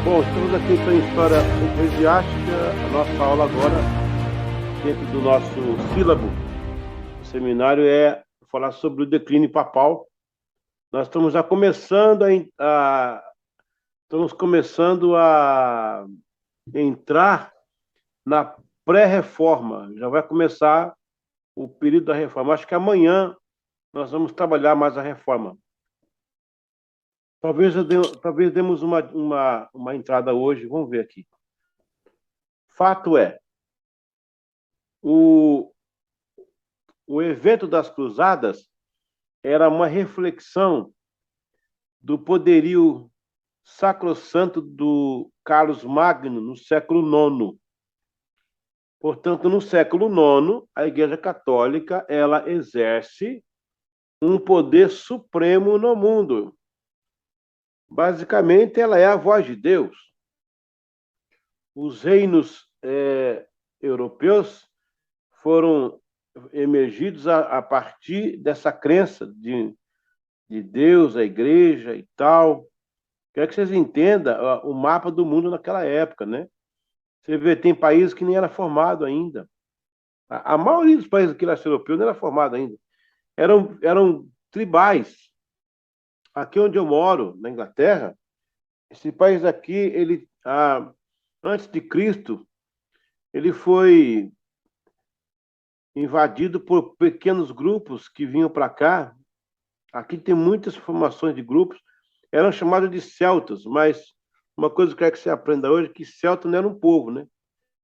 Bom, estamos aqui então em História Eclesiástica, a nossa aula agora, dentro do nosso sílabo, o seminário é falar sobre o declínio papal. Nós estamos já começando a entrar na pré-reforma, já vai começar o período da reforma. Acho que amanhã nós vamos trabalhar mais a reforma. Talvez demos uma entrada hoje, vamos ver aqui. Fato é, o evento das cruzadas era uma reflexão do poderio sacrossanto do Carlos Magno no século IX. Portanto, no século IX, a Igreja Católica ela exerce um poder supremo no mundo. Basicamente, ela é a voz de Deus. Os reinos europeus foram emergidos a partir dessa crença de Deus, a igreja e tal. Quero que vocês entendam o mapa do mundo naquela época, né? Você vê, tem países que nem era formado ainda. A maioria dos países aqui leste europeu não era formado ainda. Eram tribais. Aqui onde eu moro, na Inglaterra, esse país aqui, antes de Cristo, ele foi invadido por pequenos grupos que vinham para cá. Aqui tem muitas formações de grupos. Eram chamados de celtas, mas uma coisa que eu quero que você aprenda hoje é que celta não era um povo, né?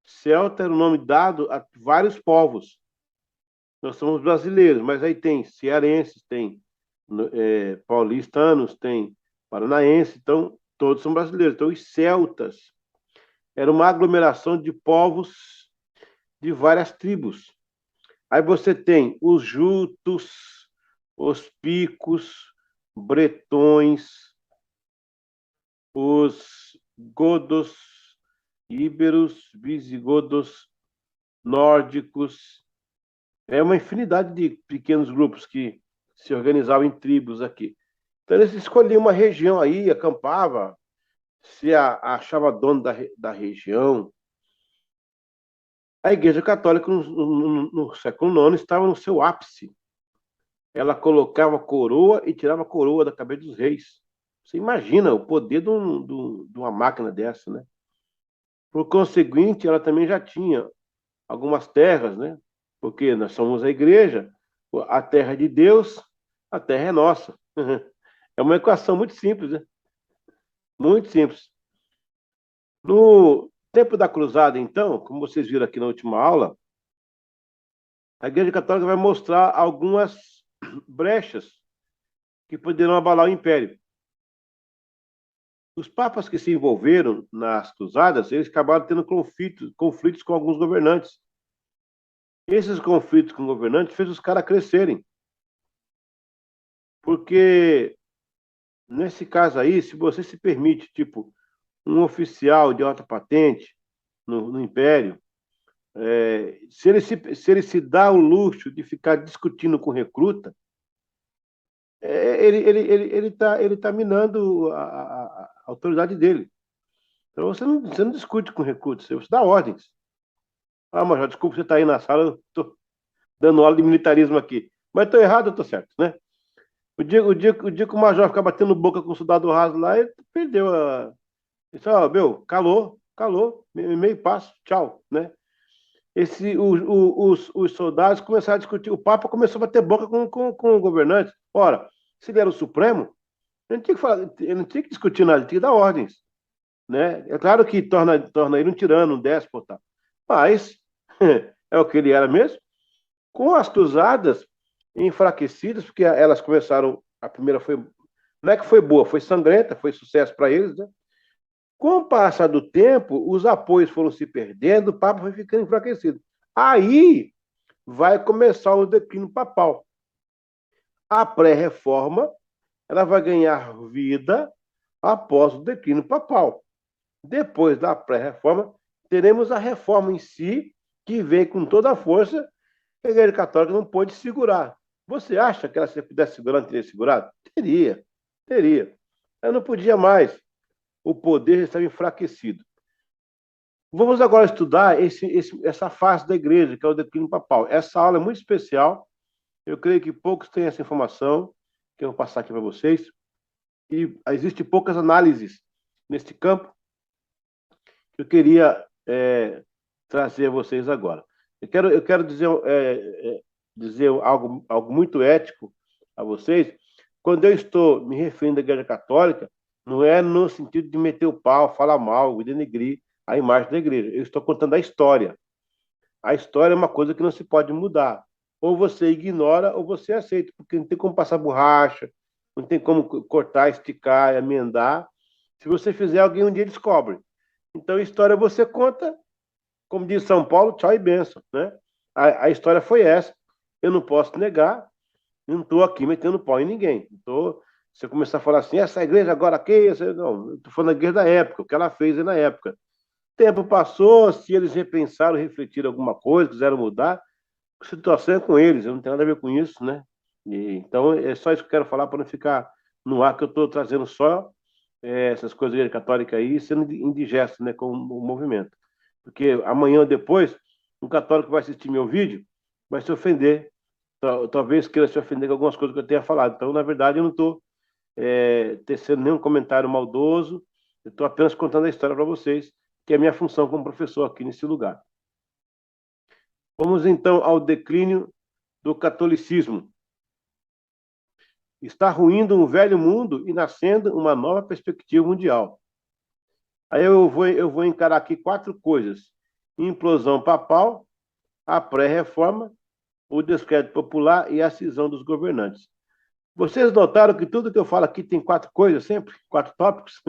Celta era o nome dado a vários povos. Nós somos brasileiros, mas aí tem cearenses, tem paulistanos, tem paranaenses, então todos são brasileiros. Então os celtas eram uma aglomeração de povos de várias tribos. Aí você tem os jutos, os picos, bretões, os godos, íberos, visigodos, nórdicos. É uma infinidade de pequenos grupos que se organizavam em tribos aqui. Então eles escolhiam uma região aí, acampava, se achava dono da região. A Igreja Católica, no século IX, estava no seu ápice. Ela colocava coroa e tirava a coroa da cabeça dos reis. Você imagina o poder de uma máquina dessa, né? Por conseguinte, ela também já tinha algumas terras, né? Porque nós somos a igreja, a terra é de Deus, a terra é nossa. É uma equação muito simples, né? Muito simples. No tempo da cruzada, então, como vocês viram aqui na última aula, a Igreja Católica vai mostrar algumas brechas que poderão abalar o império. Os papas que se envolveram nas cruzadas, eles acabaram tendo conflitos com alguns governantes. Esses conflitos com governantes fez os caras crescerem. Porque, nesse caso aí, se você se permite, tipo, um oficial de alta patente no Império, se ele se dá o luxo de ficar discutindo com recruta, ele tá minando a autoridade dele. Então você não discute com recruta, você dá ordens. Ah, Major, desculpa, você está aí na sala, eu estou dando aula de militarismo aqui. Mas estou errado, eu estou certo, né? O dia que o Major ficar batendo boca com o soldado raso lá, ele perdeu a. Ele disse, meu, calou, meio passo, tchau, né? Os soldados começaram a discutir, o Papa começou a bater boca com o governante. Ora, se ele era o Supremo, ele não tinha que falar, ele não tinha que discutir nada, ele tinha que dar ordens, né? É claro que torna ele um tirano, um déspota, mas é o que ele era mesmo. Com as cruzadas enfraquecidas, porque elas começaram, a primeira foi, não é que foi boa, foi sangrenta, foi sucesso para eles, né? Com o passar do tempo, os apoios foram se perdendo, o Papa foi ficando enfraquecido. Aí vai começar o declínio papal. A pré-reforma ela vai ganhar vida após o declínio papal. Depois da pré-reforma, teremos a reforma em si, que vem com toda a força, que a Igreja Católica não pôde segurar. Você acha que ela, se pudesse segurar, não teria segurado? Teria. Ela não podia mais. o poder já estava enfraquecido. Vamos agora estudar essa face da igreja, que é o declínio papal. Essa aula é muito especial, eu creio que poucos têm essa informação, que eu vou passar aqui para vocês, e existem poucas análises neste campo que eu queria trazer a vocês agora. Eu quero dizer algo muito ético a vocês. Quando eu estou me referindo à Igreja Católica, não é no sentido de meter o pau, falar mal, denegrir a imagem da igreja. Eu estou contando a história. A história é uma coisa que não se pode mudar. Ou você ignora ou você aceita, porque não tem como passar borracha, não tem como cortar, esticar, emendar. Se você fizer, alguém um dia descobre. Então, a história você conta, como diz São Paulo, tchau e benção, né? A história foi essa. Eu não posso negar, não estou aqui metendo pau em ninguém. Se eu começar a falar assim, essa igreja agora aqui, não, estou falando da igreja da época, o que ela fez na época. O tempo passou, se eles repensaram, refletiram alguma coisa, quiseram mudar, a situação é com eles, eu não tenho nada a ver com isso, né? Então, é só isso que eu quero falar para não ficar no ar, que eu estou trazendo só essas coisas da igreja católica aí, sendo indigesto, né, com o movimento. Porque amanhã ou depois, um católico vai assistir meu vídeo, vai se ofender, talvez queira se ofender com algumas coisas que eu tenha falado. Então, na verdade, eu não estou tecendo nenhum comentário maldoso, eu estou apenas contando a história para vocês, que é a minha função como professor aqui nesse lugar. Vamos então ao declínio do catolicismo. Está ruindo um velho mundo e nascendo uma nova perspectiva mundial. Aí eu vou encarar aqui 4 coisas: implosão papal, a pré-reforma, o descrédito popular e a cisão dos governantes. Vocês notaram que tudo que eu falo aqui tem 4 coisas sempre? 4 tópicos?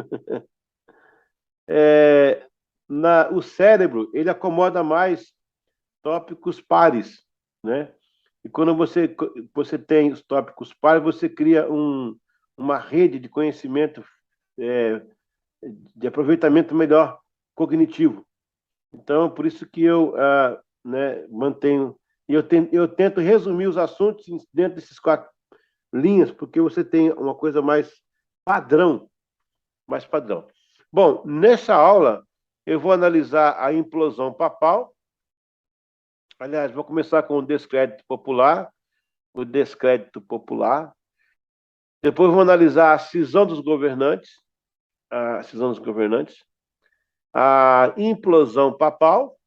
O cérebro, ele acomoda mais tópicos pares, né? E quando você tem os tópicos pares, você cria uma rede de conhecimento, de aproveitamento melhor cognitivo. Então, por isso que eu mantenho, e eu tento resumir os assuntos dentro desses 4 linhas, porque você tem uma coisa mais padrão, mais padrão. Bom, nessa aula, eu vou analisar a implosão papal. Aliás, vou começar com o descrédito popular. Depois vou analisar a cisão dos governantes, a implosão papal,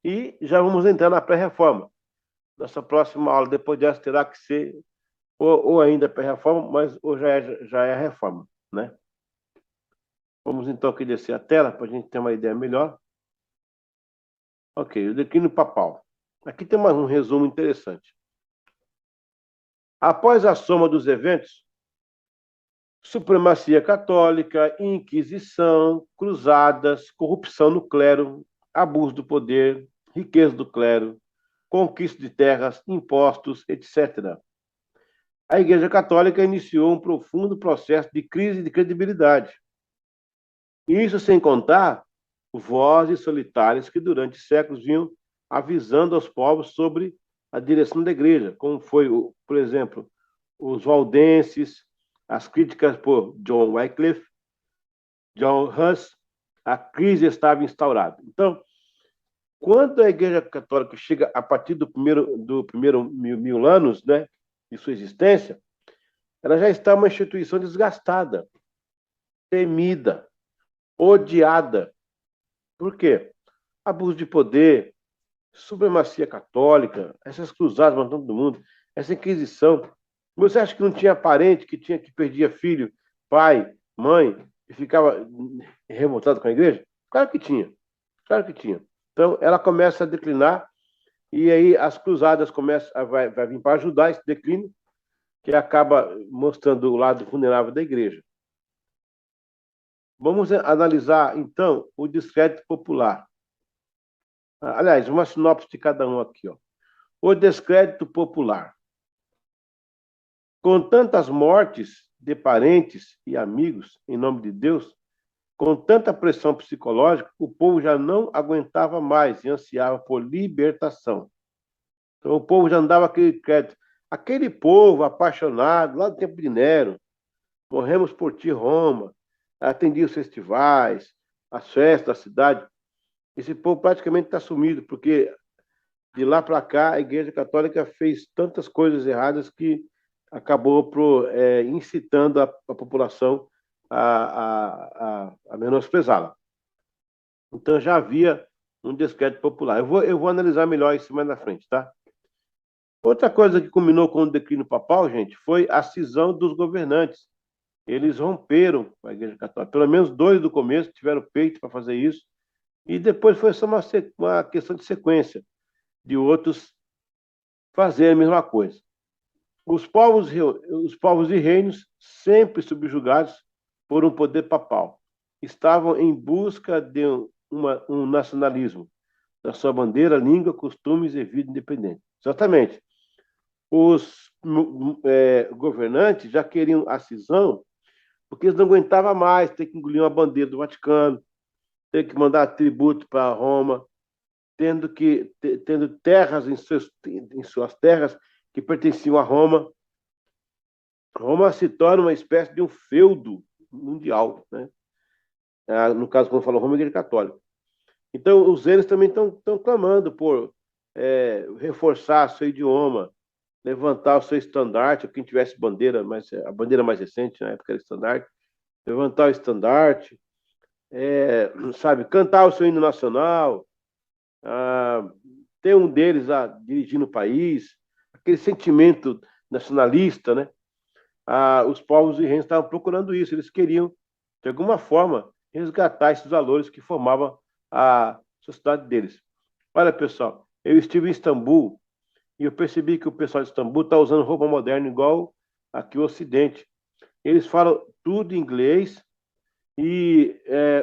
e já vamos entrar na pré-reforma. Nossa próxima aula, depois dessa, terá que ser ou ainda pré-reforma, mas ou já é a reforma, né? Vamos então aqui descer a tela para a gente ter uma ideia melhor. Ok, o declínio papal. Aqui tem um resumo interessante. Após a soma dos eventos, supremacia católica, inquisição, cruzadas, corrupção no clero, abuso do poder, riqueza do clero, conquista de terras, impostos, etc. A Igreja Católica iniciou um profundo processo de crise de credibilidade. Isso sem contar vozes solitárias que durante séculos vinham avisando aos povos sobre a direção da igreja, como foi, por exemplo, os valdenses, as críticas por John Wycliffe, John Huss, a crise estava instaurada. Então, quando a Igreja Católica chega a partir do primeiro mil anos, né, de sua existência, ela já está uma instituição desgastada, temida, odiada. Por quê? Abuso de poder, supremacia católica, essas cruzadas matando todo mundo, essa inquisição. Você acha que não tinha parente que perdia filho, pai, mãe, e ficava revoltado com a igreja? Claro que tinha. Claro que tinha. Então, ela começa a declinar, e aí as cruzadas vai vir para ajudar esse declínio, que acaba mostrando o lado vulnerável da igreja. Vamos analisar, então, o descrédito popular. Aliás, uma sinopse de cada um aqui, ó. O descrédito popular. Com tantas mortes de parentes e amigos, em nome de Deus, com tanta pressão psicológica, o povo já não aguentava mais e ansiava por libertação. Então, o povo já andava aquele crédito. Aquele povo apaixonado, lá do tempo de Nero, morremos por ti, Roma. atendia os festivais, as festas da cidade. Esse povo praticamente está sumido, porque de lá para cá a Igreja Católica fez tantas coisas erradas que acabou incitando a população a menosprezá-la. Então já havia um descrédito popular. Eu vou analisar melhor isso mais na frente, tá? Outra coisa que culminou com o declínio papal, gente, foi a cisão dos governantes. Eles romperam com a Igreja Católica. Pelo menos dois do começo tiveram peito para fazer isso. E depois foi só uma questão de sequência, de outros fazerem a mesma coisa. Os povos e reinos, sempre subjugados por um poder papal, estavam em busca de um nacionalismo da sua bandeira, língua, costumes e vida independente. Exatamente. Os governantes já queriam a cisão porque eles não aguentavam mais ter que engolir uma bandeira do Vaticano, ter que mandar tributo para Roma, tendo terras em suas terras que pertenciam a Roma. Roma se torna uma espécie de um feudo mundial, né? No caso, quando falou Roma, a Igreja Católica. Então, os eles também estão clamando por reforçar seu idioma, levantar o seu estandarte, quem tivesse bandeira, mas a bandeira mais recente, na época era estandarte, levantar o estandarte, sabe, cantar o seu hino nacional, ter um deles dirigindo o país, aquele sentimento nacionalista, né? Os povos e reinos estavam procurando isso, eles queriam, de alguma forma, resgatar esses valores que formavam a sociedade deles. Olha, pessoal, eu estive em Istambul e eu percebi que o pessoal de Istambul está usando roupa moderna igual aqui o Ocidente. Eles falam tudo em inglês e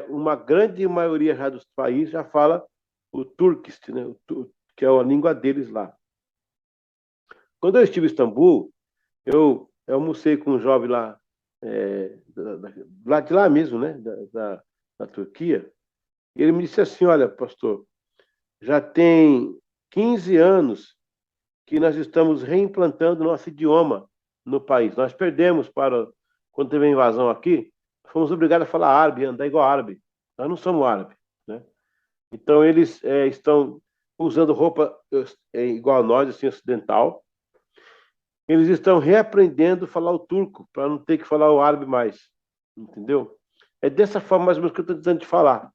uma grande maioria já dos países já fala o Turkish, né? Que é a língua deles lá. Quando eu estive em Istambul, eu almocei com um jovem lá, lá de lá mesmo, né? Da Turquia. E ele me disse assim: olha, pastor, já tem 15 anos que nós estamos reimplantando nosso idioma no país. Nós perdemos quando teve a invasão aqui, fomos obrigados a falar árabe, andar igual árabe. Nós não somos árabe, né? Então, eles estão usando roupa igual a nós, assim, ocidental. Eles estão reaprendendo a falar o turco, para não ter que falar o árabe mais. Entendeu? É dessa forma, mais ou menos, que eu estou tentando te falar.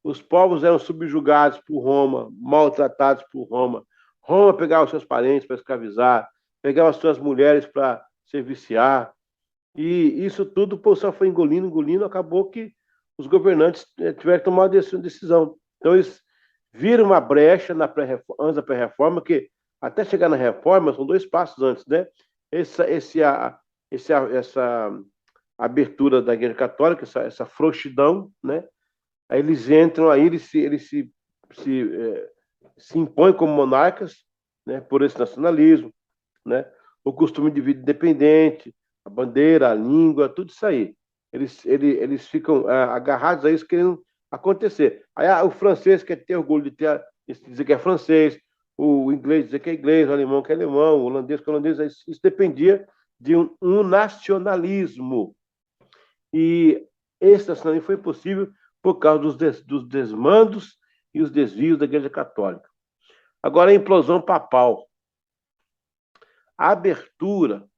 Os povos eram subjugados por Roma, maltratados por Roma. Roma pegava os seus parentes para escravizar, pegava as suas mulheres para serviciar. E isso tudo o povo só foi engolindo, engolindo, acabou que os governantes tiveram que tomar uma decisão. Então, eles viram uma brecha antes da pré-reforma, que até chegar na reforma são 2 passos antes, né? Essa abertura da Igreja Católica, essa frouxidão, né? Aí eles entram, aí se impõem como monarcas, né? Por esse nacionalismo, né? O costume de vida independente, a bandeira, a língua, tudo isso aí. Eles ficam agarrados a isso, querendo acontecer. Aí o francês quer ter orgulho de dizer que é francês, o inglês dizer que é inglês, o alemão que é alemão, o holandês que é holandês. Isso dependia de um nacionalismo. E esse nacionalismo foi possível por causa dos desmandos e os desvios da Igreja Católica. Agora, a implosão papal. A abertura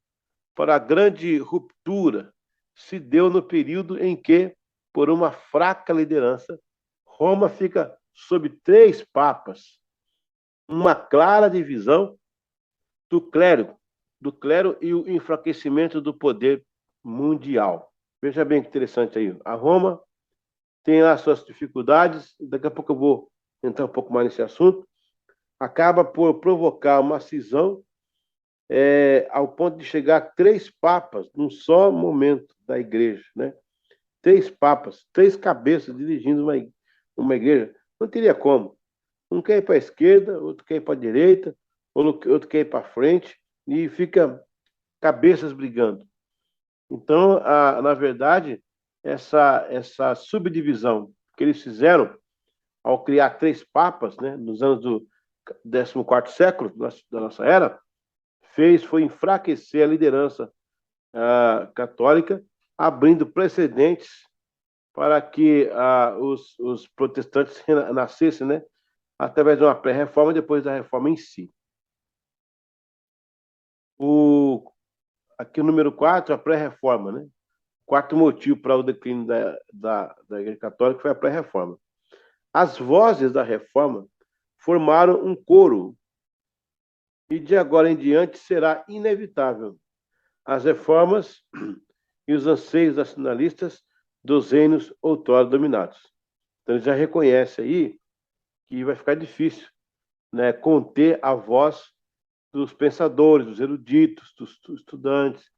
para a grande ruptura se deu no período em que, por uma fraca liderança, Roma fica sob 3 papas, uma clara divisão do clero e o enfraquecimento do poder mundial. Veja bem que interessante aí. A Roma tem as suas dificuldades, daqui a pouco eu vou entrar um pouco mais nesse assunto, acaba por provocar uma cisão ao ponto de chegar a 3 papas num só momento da igreja, né? 3 papas, 3 cabeças dirigindo uma igreja. Não teria como. Um quer ir para a esquerda, outro quer ir para a direita, outro quer ir para frente, e fica cabeças brigando. Então, na verdade, essa subdivisão que eles fizeram ao criar 3 papas, né, nos anos do 14º século da nossa era, foi enfraquecer a liderança católica, abrindo precedentes para que os protestantes nascessem, né, através de uma pré-reforma e depois da reforma em si. Aqui o número 4, a pré-reforma, né? Quarto motivo para o declínio da Igreja Católica foi a pré-reforma. As vozes da reforma formaram um coro e de agora em diante será inevitável as reformas e os anseios nacionalistas dos reinos outrora dominados. Então, ele já reconhece aí que vai ficar difícil, né, conter a voz dos pensadores, dos eruditos, dos estudantes,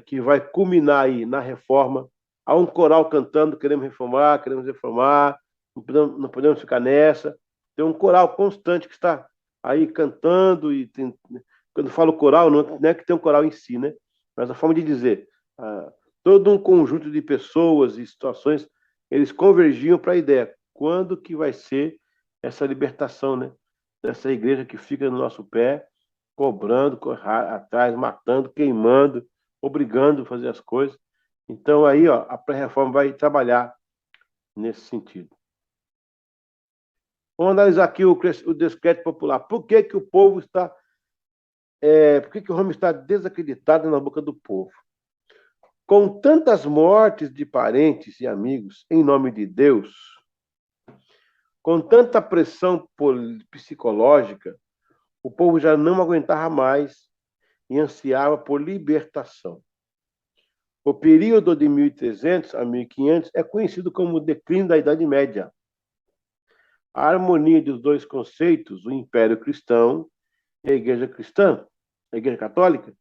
que vai culminar aí na reforma. Há um coral cantando, queremos reformar, não podemos ficar nessa. Tem um coral constante que está aí cantando, e quando falo coral, não é que tem um coral em si, né? Mas a forma de dizer, todo um conjunto de pessoas e situações, eles convergiam para a ideia, quando que vai ser essa libertação, né? Dessa igreja que fica no nosso pé, cobrando, atrás, matando, queimando, obrigando a fazer as coisas. Então, aí, ó, a pré-reforma vai trabalhar nesse sentido. Vamos analisar aqui o descrédito popular. Por que que o povo está... por que que o Roma está desacreditado na boca do povo? Com tantas mortes de parentes e amigos em nome de Deus, com tanta pressão psicológica, o povo já não aguentava mais e ansiava por libertação. O período de 1300 a 1500 é conhecido como o declínio da Idade Média. A harmonia dos dois conceitos, o Império Cristão e a Igreja Cristã, a Igreja Católica,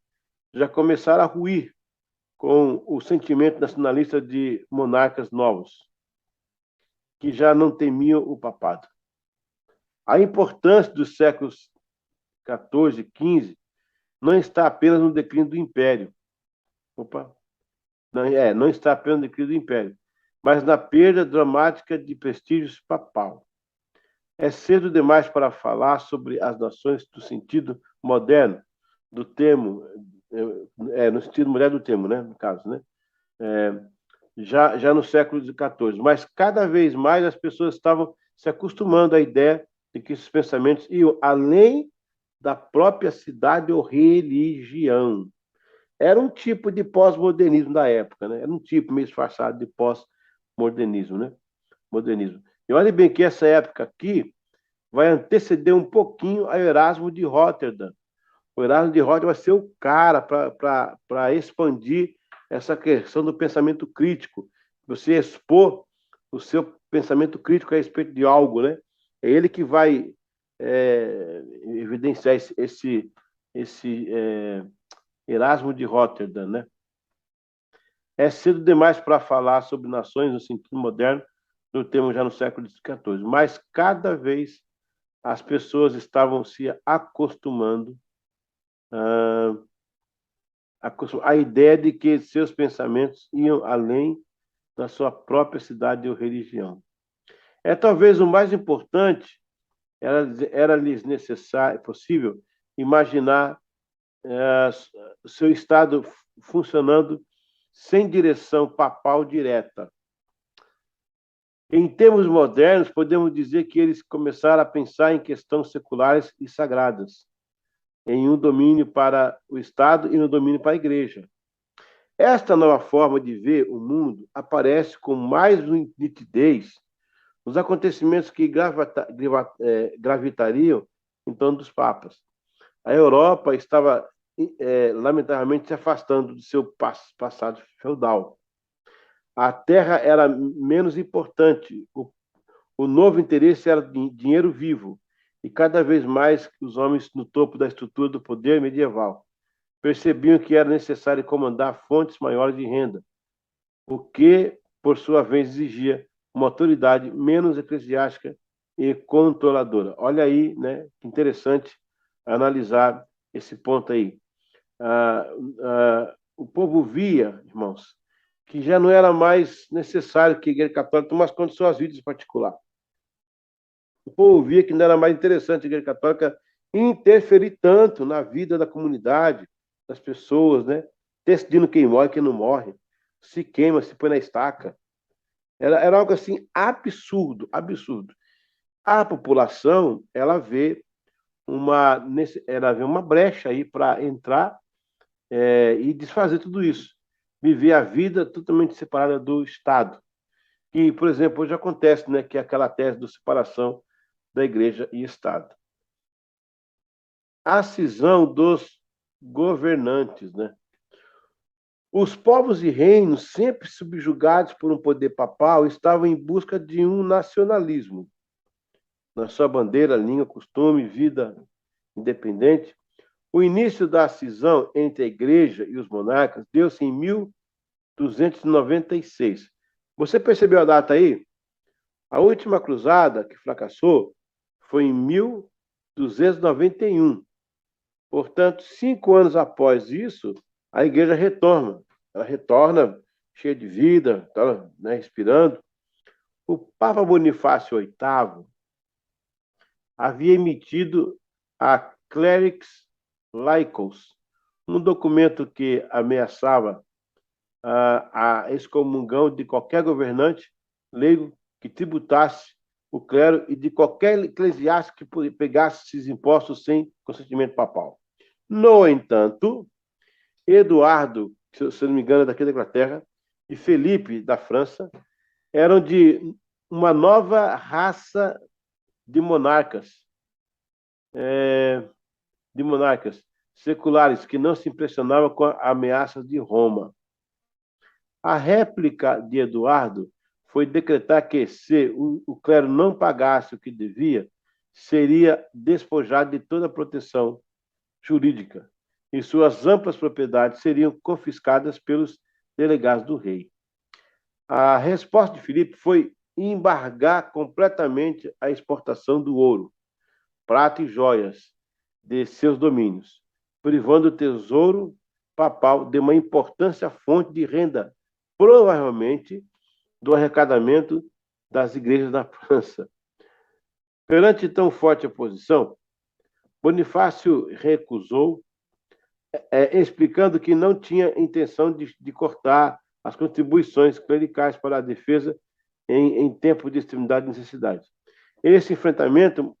já começaram a ruir com o sentimento nacionalista de monarcas novos, que já não temiam o papado. A importância dos séculos XIV e XV não está apenas no declínio do Império. Não está apenas no declínio do Império, mas na perda dramática de prestígio papal. É cedo demais para falar sobre as nações do sentido moderno do termo, no sentido moderno do termo, né, no caso, né? Já no século XIV, mas cada vez mais as pessoas estavam se acostumando à ideia de que esses pensamentos iam além da própria cidade ou religião. Era um tipo de pós-modernismo da época, né? Era um tipo meio disfarçado de pós-modernismo, né? Modernismo. E olha bem que essa época aqui vai anteceder um pouquinho a Erasmo de Roterdã. O Erasmo de Roterdã vai ser o cara para expandir essa questão do pensamento crítico. Você expor o seu pensamento crítico a respeito de algo, né? É ele que vai evidenciar esse Erasmo de Roterdã, né? É cedo demais para falar sobre nações no sentido moderno, do termo já no século XIV, mas cada vez as pessoas estavam se acostumando à ideia de que seus pensamentos iam além da sua própria cidade ou religião. Talvez o mais importante, era-lhes necessário, possível, imaginar seu Estado funcionando sem direção papal direta. Em termos modernos, podemos dizer que eles começaram a pensar em questões seculares e sagradas, em um domínio para o Estado e no domínio para a Igreja. Esta nova forma de ver o mundo aparece com mais nitidez nos acontecimentos que gravitariam em torno dos papas. A Europa estava, lamentavelmente, se afastando do seu passado feudal. A terra era menos importante, o novo interesse era dinheiro vivo, e cada vez mais os homens no topo da estrutura do poder medieval percebiam que era necessário comandar fontes maiores de renda, o que, por sua vez, exigia uma autoridade menos eclesiástica e controladora. Olha aí, né, que interessante analisar esse ponto aí. O povo via, irmãos, que já não era mais necessário que a Igreja Católica tomasse conta de suas vidas em particular. O povo via que não era mais interessante a Igreja Católica interferir tanto na vida da comunidade, das pessoas, né? Decidindo quem morre e quem não morre. se queima, se põe na estaca. Era algo assim absurdo, absurdo. A população, ela vê uma brecha aí para entrar e desfazer tudo isso. Viver a vida totalmente separada do Estado. Que, por exemplo, hoje acontece, né, que é aquela tese de separação da igreja e Estado. A cisão dos governantes, né? Os povos e reinos, sempre subjugados por um poder papal, estavam em busca de um nacionalismo. Na sua bandeira, língua, costume, vida independente. O início da cisão entre a igreja e os monarcas deu-se em 1296. Você percebeu a data aí? A última cruzada que fracassou foi em 1291. Portanto, 5 anos após isso, a igreja retorna. Ela retorna cheia de vida, tá, né, respirando. O Papa Bonifácio VIII havia emitido a Clerics Laicos, um documento que ameaçava a excomungão de qualquer governante leigo que tributasse o clero e de qualquer eclesiástico que pegasse esses impostos sem consentimento papal. No entanto, Eduardo, se não me engano, é daqui da Inglaterra, e Felipe, da França, eram de uma nova raça de monarcas, seculares, que não se impressionavam com a ameaça de Roma. A réplica de Eduardo foi decretar que, se o clero não pagasse o que devia, seria despojado de toda a proteção jurídica e suas amplas propriedades seriam confiscadas pelos delegados do rei. A resposta de Filipe foi embargar completamente a exportação do ouro, prata e joias de seus domínios, privando o tesouro papal de uma importante fonte de renda, provavelmente do arrecadamento das igrejas da França. Perante tão forte oposição, Bonifácio recusou, explicando que não tinha intenção de cortar as contribuições clericais para a defesa em tempo de extremidade e necessidade. Esse enfrentamento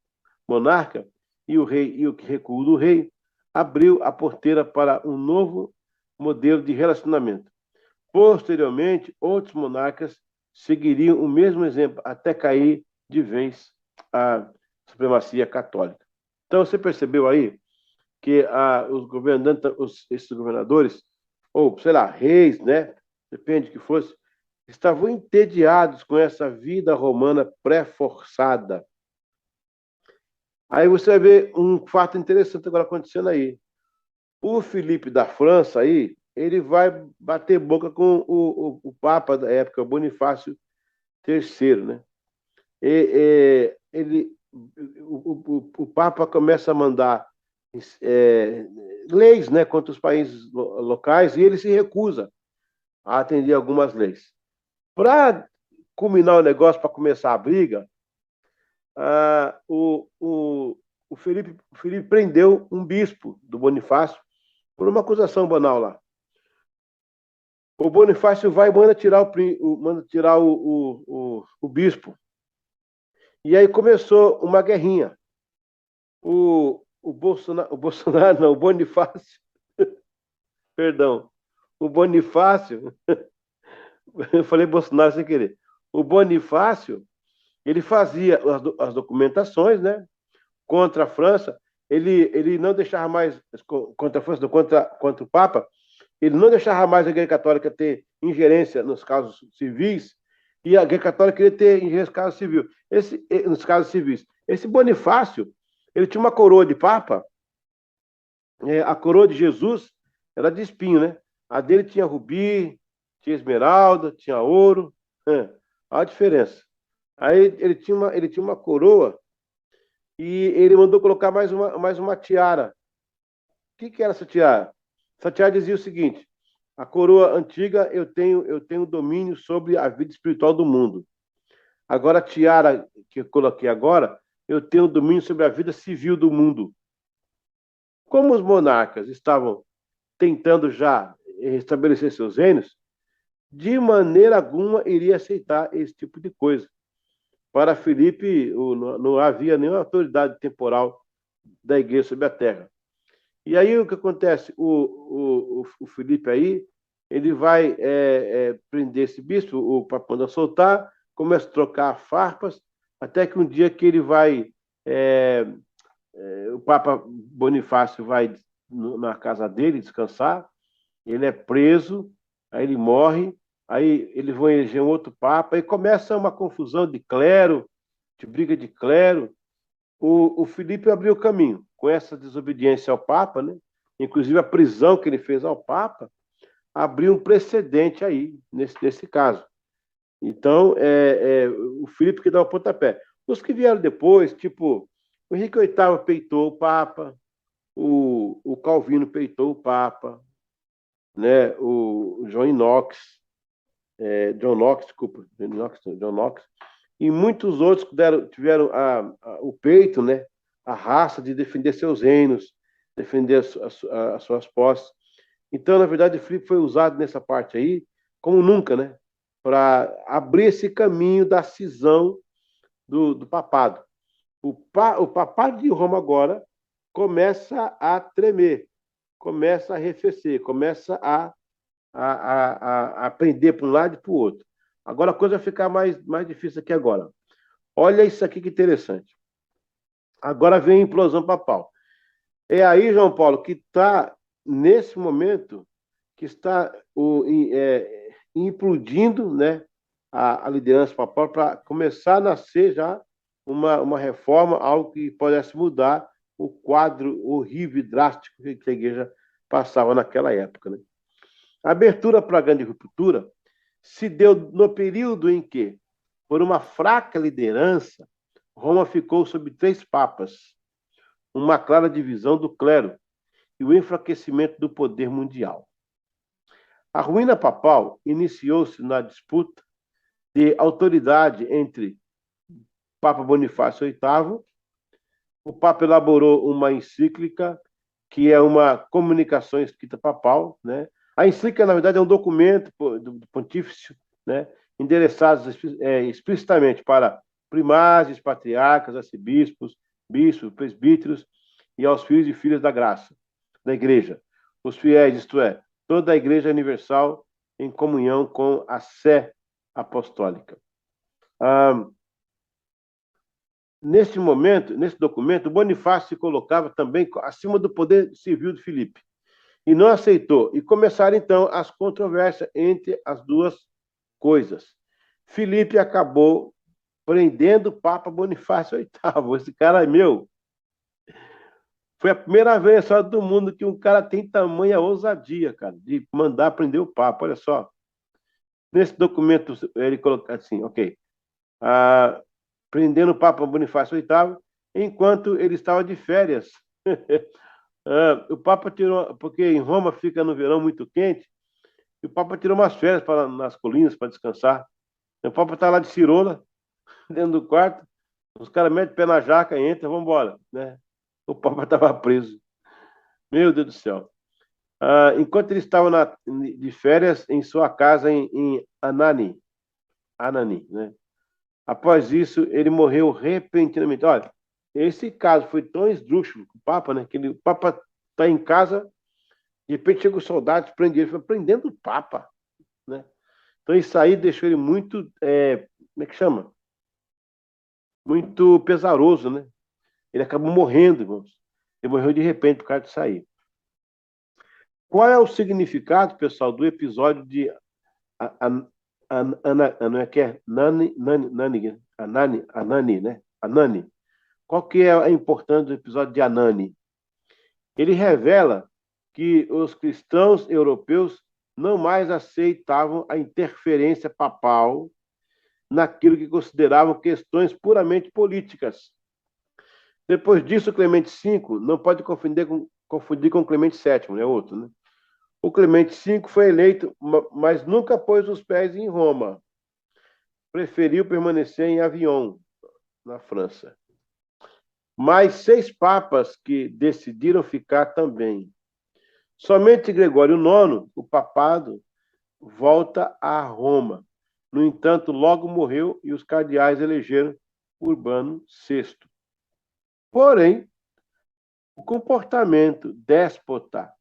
monarca e o recuo do rei abriu a porteira para um novo modelo de relacionamento. Posteriormente, outros monarcas seguiriam o mesmo exemplo até cair de vez a supremacia católica. Então, você percebeu aí que os governantes, esses governadores, ou, sei lá, reis, né? Depende do que fosse, estavam entediados com essa vida romana pré-forçada. Aí você vai ver um fato interessante agora acontecendo aí. O Filipe da França aí, ele vai bater boca com o Papa da época, o Bonifácio III, né? O Papa começa a mandar leis, né, contra os países locais e ele se recusa a atender algumas leis. Para culminar o negócio, para começar a briga, o Felipe prendeu um bispo do Bonifácio por uma acusação banal lá. O Bonifácio vai e manda tirar o bispo. E aí começou uma guerrinha. O Bolsonaro, não, o Bonifácio, perdão, o Bonifácio, eu falei Bolsonaro sem querer. O Bonifácio, ele fazia as documentações, né, contra a França, ele não deixava mais, contra a França, contra o Papa, ele não deixava mais a Igreja Católica ter ingerência nos casos civis, e a Igreja Católica queria ter ingerência nos casos civis. Esse Bonifácio, ele tinha uma coroa de Papa, a coroa de Jesus era de espinho, né? A dele tinha rubi, tinha esmeralda, tinha ouro. Olha a diferença. Aí ele tinha uma coroa e ele mandou colocar mais uma tiara. O que era essa tiara? Essa tiara dizia o seguinte: a coroa antiga eu tenho domínio sobre a vida espiritual do mundo. Agora a tiara que eu coloquei agora, eu tenho domínio sobre a vida civil do mundo. Como os monarcas estavam tentando já estabelecer seus reinos, de maneira alguma iria aceitar esse tipo de coisa. Para Filipe, não havia nenhuma autoridade temporal da igreja sobre a terra. E aí o que acontece? O Filipe aí, ele vai prender esse bispo, o Papa manda soltar, começa a trocar farpas, até que um dia que ele vai, o Papa Bonifácio vai na casa dele descansar, ele é preso, aí ele morre, aí eles vão eleger um outro Papa, aí começa uma confusão de clero, de briga de clero. O Filipe abriu o caminho com essa desobediência ao Papa, né? Inclusive a prisão que ele fez ao Papa, abriu um precedente aí, nesse caso. Então, o Filipe que dá o pontapé. Os que vieram depois, tipo, o Henrique VIII peitou o Papa, o Calvino peitou o Papa, né? O John Knox, John Knox, desculpa, John Knox, e muitos outros tiveram o peito, né? A raça de defender seus reinos, defender as suas posses. Então, na verdade, o Filipe foi usado nessa parte aí, como nunca, né? Para abrir esse caminho da cisão do papado. O papado de Roma agora começa a tremer, começa a arrefecer, começa a pender para um lado e para o outro. Agora a coisa vai ficar mais difícil aqui agora. Olha isso aqui que interessante. Agora vem a implosão papal. É aí, João Paulo, que está, nesse momento, que está implodindo, né, a liderança papal para começar a nascer já uma reforma, algo que pudesse mudar o quadro horrível e drástico que a igreja passava naquela época. Né? A abertura para a grande ruptura se deu no período em que, por uma fraca liderança, Roma ficou sob 3 papas, uma clara divisão do clero e o enfraquecimento do poder mundial. A ruína papal iniciou-se na disputa de autoridade entre Papa Bonifácio VIII. O Papa elaborou uma encíclica, que é uma comunicação escrita papal, né? A encíclica, na verdade, é um documento do pontífice, né? Endereçado explicitamente para primares, patriarcas, arcebispos, bispos, presbíteros e aos filhos e filhas da graça, da igreja. Os fiéis, isto é, toda a igreja universal em comunhão com a sé apostólica. Neste momento, nesse documento, Bonifácio se colocava também acima do poder civil de Filipe e não aceitou. E começaram, então, as controvérsias entre as duas coisas. Filipe acabou prendendo o Papa Bonifácio VIII. Esse cara é meu. Foi a primeira vez só do mundo que um cara tem tamanha ousadia, cara, de mandar prender o Papa. Olha só. Nesse documento, ele coloca assim, ok. Prendendo o Papa Bonifácio VIII, enquanto ele estava de férias. O Papa tirou, porque em Roma fica no verão muito quente, e o Papa tirou umas férias nas colinas para descansar. O Papa está lá de cirola, dentro do quarto, os caras metem o pé na jaca, entram, vamos embora. Né? O Papa estava preso. Meu Deus do céu. Enquanto ele estava de férias em sua casa em Anani, né? Após isso, ele morreu repentinamente. Olha, esse caso foi tão esdrúxulo com o Papa, né? Que o Papa está em casa, de repente chega os soldados, prende ele, prendendo o Papa, né? Então isso aí deixou ele muito, como é que chama? Muito pesaroso, né? Ele acabou morrendo, irmãos. Ele morreu de repente por causa de sair. Qual é o significado, pessoal, do episódio de não é que é Anani, né? Anani. Qual que é a importância do episódio de Anani? Ele revela que os cristãos europeus não mais aceitavam a interferência papal naquilo que consideravam questões puramente políticas. Depois disso, Clemente V não pode confundir com Clemente VII, é outro, né? O Clemente V foi eleito, mas nunca pôs os pés em Roma. Preferiu permanecer em Avignon, na França. Mais 6 papas que decidiram ficar também. Somente Gregório IX, o papado, volta a Roma. No entanto, logo morreu e os cardeais elegeram Urbano VI. Porém, o comportamento déspota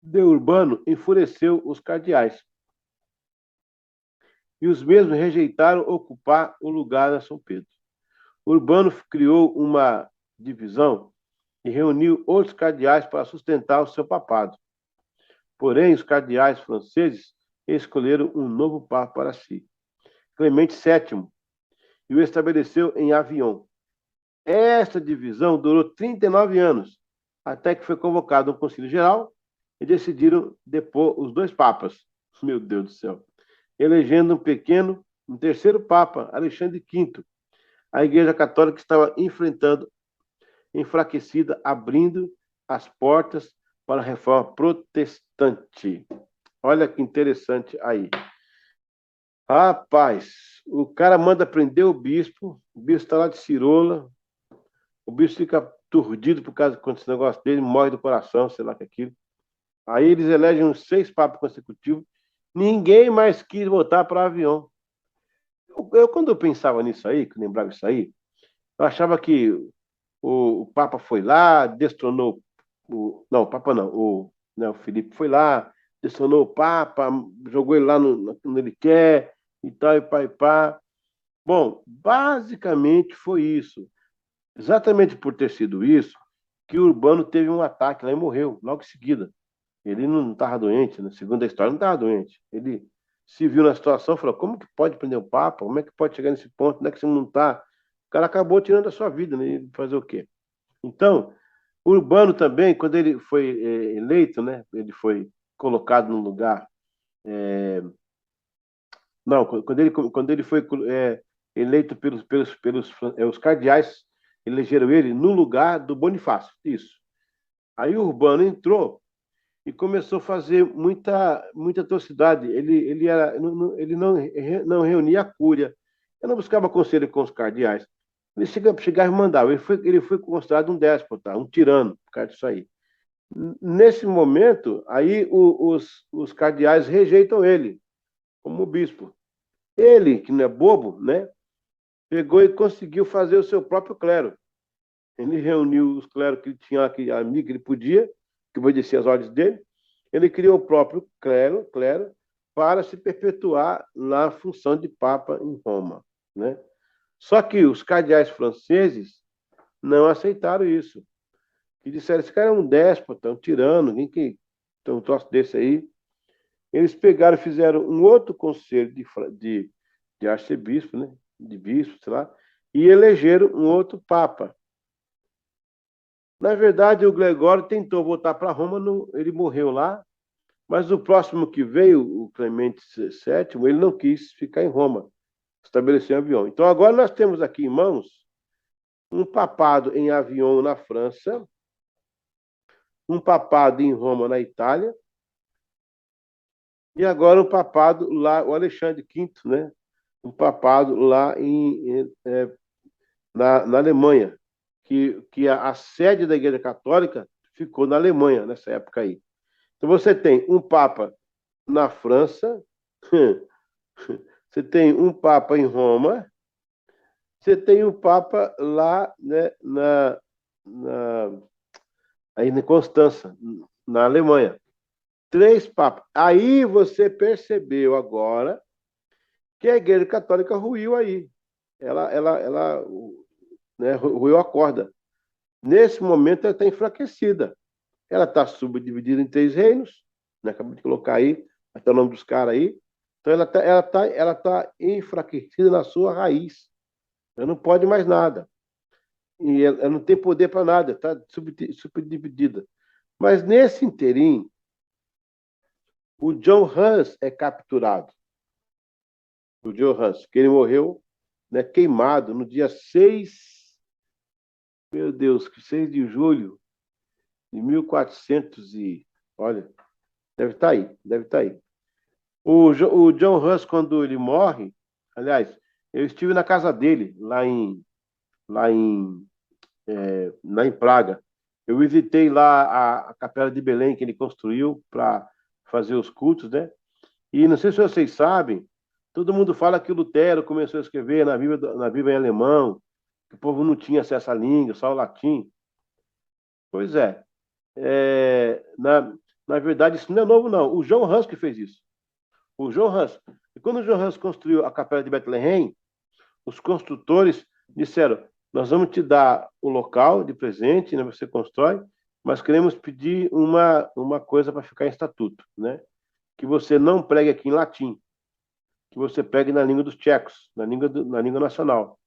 de Urbano enfureceu os cardeais, e os mesmos rejeitaram ocupar o lugar a São Pedro. Urbano criou uma divisão e reuniu outros cardeais para sustentar o seu papado. Porém, os cardeais franceses escolheram um novo papa para si, Clemente VII, e o estabeleceu em Avignon. Esta divisão durou 39 anos, até que foi convocado um concílio geral e decidiram depor os dois papas. Meu Deus do céu. Elegendo um terceiro papa, Alexandre V. A Igreja Católica estava enfraquecida, abrindo as portas para a reforma protestante. Olha que interessante aí. Rapaz, o cara manda prender o bispo está lá de cirola, o bispo fica turdido por causa desse negócio dele, morre do coração, sei lá que é aquilo. Aí eles elegem uns 6 papas consecutivos, ninguém mais quis voltar para Avignon. Quando eu pensava nisso aí, que eu lembrava isso aí, eu achava que o Papa foi lá, destronou não, o Papa não, o Felipe foi lá, destronou o Papa, jogou ele lá onde ele quer, e tal, e pá, e pá. Bom, basicamente foi isso. Exatamente por ter sido isso, que o Urbano teve um ataque lá e morreu, logo em seguida. Ele não estava doente, né? Segundo a história, não estava doente. Ele se viu na situação e falou: como que pode prender o Papa? Como é que pode chegar nesse ponto? Não é que você não está? O cara acabou tirando a sua vida, né? E fazer o quê? Então, Urbano também, quando ele foi eleito, né? Ele foi colocado no lugar. Não, quando ele foi eleito os cardeais, elegeram ele no lugar do Bonifácio. Isso. Aí Urbano entrou e começou a fazer muita atrocidade. Ele não reunia a cúria, ele não buscava conselho com os cardeais. Ele chegava e mandava. Ele foi considerado um déspota, um tirano, por causa disso aí. Nesse momento, aí os cardeais rejeitam ele como bispo. Ele, que não é bobo, né, pegou e conseguiu fazer o seu próprio clero. Ele reuniu os cleros que ele tinha aqui, amigo que ele podia, que obedecia às ordens dele. Ele criou o próprio clero para se perpetuar na função de papa em Roma, né? Só que os cardeais franceses não aceitaram isso. E disseram: esse cara é um déspota, um tirano, ninguém que tem um troço desse aí. Eles pegaram e fizeram um outro conselho de arcebispo, né? De bispo, sei lá, e elegeram um outro papa. Na verdade, o Gregório tentou voltar para Roma, ele morreu lá, mas o próximo que veio, o Clemente VII, ele não quis ficar em Roma, estabeleceu em Avignon. Então, agora nós temos aqui em mãos um papado em Avignon, na França, um papado em Roma, na Itália, e agora um papado lá, o Alexandre V, né? Um papado lá na Alemanha, que a sede da Igreja Católica ficou na Alemanha nessa época aí. Então você tem um papa na França, você tem um papa em Roma, você tem um papa lá, né, aí em Constança, na Alemanha. 3 papas. Aí você percebeu agora que a Igreja Católica ruiu aí. Ela né, ruiu a corda. Nesse momento ela está enfraquecida. Ela está subdividida em 3 reinos, né? Acabei de colocar aí, até o nome dos caras aí. Então ela tá enfraquecida na sua raiz. Ela não pode mais nada. E ela não tem poder para nada, está subdividida. Mas nesse interim, o John Hus é capturado. O John Hus, que ele morreu, né, queimado no dia 6, meu Deus, 6 de julho de 1400 e... Olha, deve estar aí, deve estar aí. O John Hus, quando ele morre, aliás, eu estive na casa dele, lá em Praga. Eu visitei lá a Capela de Belém que ele construiu para fazer os cultos, né? E não sei se vocês sabem, todo mundo fala que o Lutero começou a escrever na Bíblia em alemão, que o povo não tinha acesso à língua, só o latim. Pois é, na verdade isso não é novo, não. O John Hus que fez isso. O John Hus. E quando o John Hus construiu a Capela de Bethlehem, os construtores disseram: nós vamos te dar o local de presente, né, você constrói, mas queremos pedir uma coisa para ficar em estatuto, né? Que você não pregue aqui em latim, que você pregue na língua dos tchecos, na língua nacional.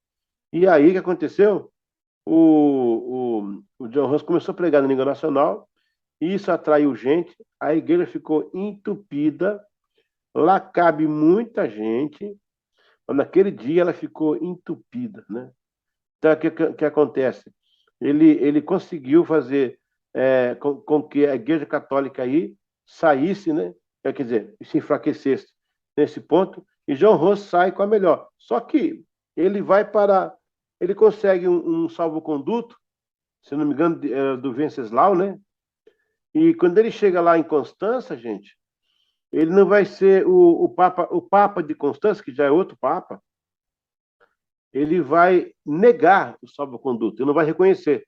E aí o que aconteceu? O John Hus começou a pregar na língua nacional, e isso atraiu gente, a igreja ficou entupida, lá cabe muita gente, mas naquele dia ela ficou entupida, né? Então, o que acontece? Ele conseguiu fazer com que a Igreja Católica aí saísse, né? Quer dizer, se enfraquecesse nesse ponto, e João Ross sai com a melhor. Só que ele vai para. Ele consegue um salvo-conduto, se não me engano, do Venceslau, né? E quando ele chega lá em Constança, gente, ele não vai ser o Papa de Constança, que já é outro Papa, ele vai negar o salvo-conduto, ele não vai reconhecer.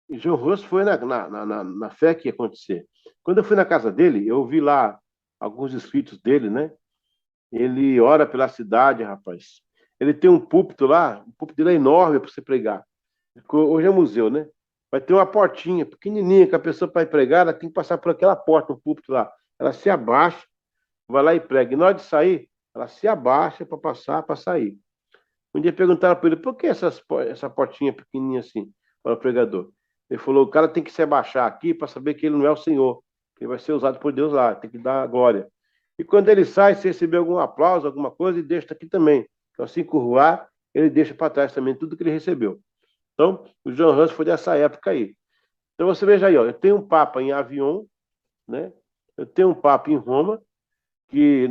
E João Rosso foi na fé que ia acontecer. Quando eu fui na casa dele, eu vi lá alguns escritos dele, né? Ele ora pela cidade, rapaz. Ele tem um púlpito lá, o púlpito dele é enorme para você pregar. Hoje é museu, né? Vai ter uma portinha pequenininha que a pessoa para pregar, ela tem que passar por aquela porta, um púlpito lá. Ela se abaixa, vai lá e prega. E na hora de sair, ela se abaixa para passar, para sair. Um dia perguntaram para ele, por que essa portinha pequenininha assim, para o pregador? Ele falou, o cara tem que se abaixar aqui para saber que ele não é o Senhor, que ele vai ser usado por Deus lá, tem que dar glória. E quando ele sai, se receber algum aplauso, alguma coisa, ele deixa aqui também. Então, assim curvar, ele deixa para trás também tudo que ele recebeu. Então, o John Hus foi dessa época aí. Então, você veja aí, ó, eu tenho um Papa em Avignon, né? Eu tenho um Papa em Roma, que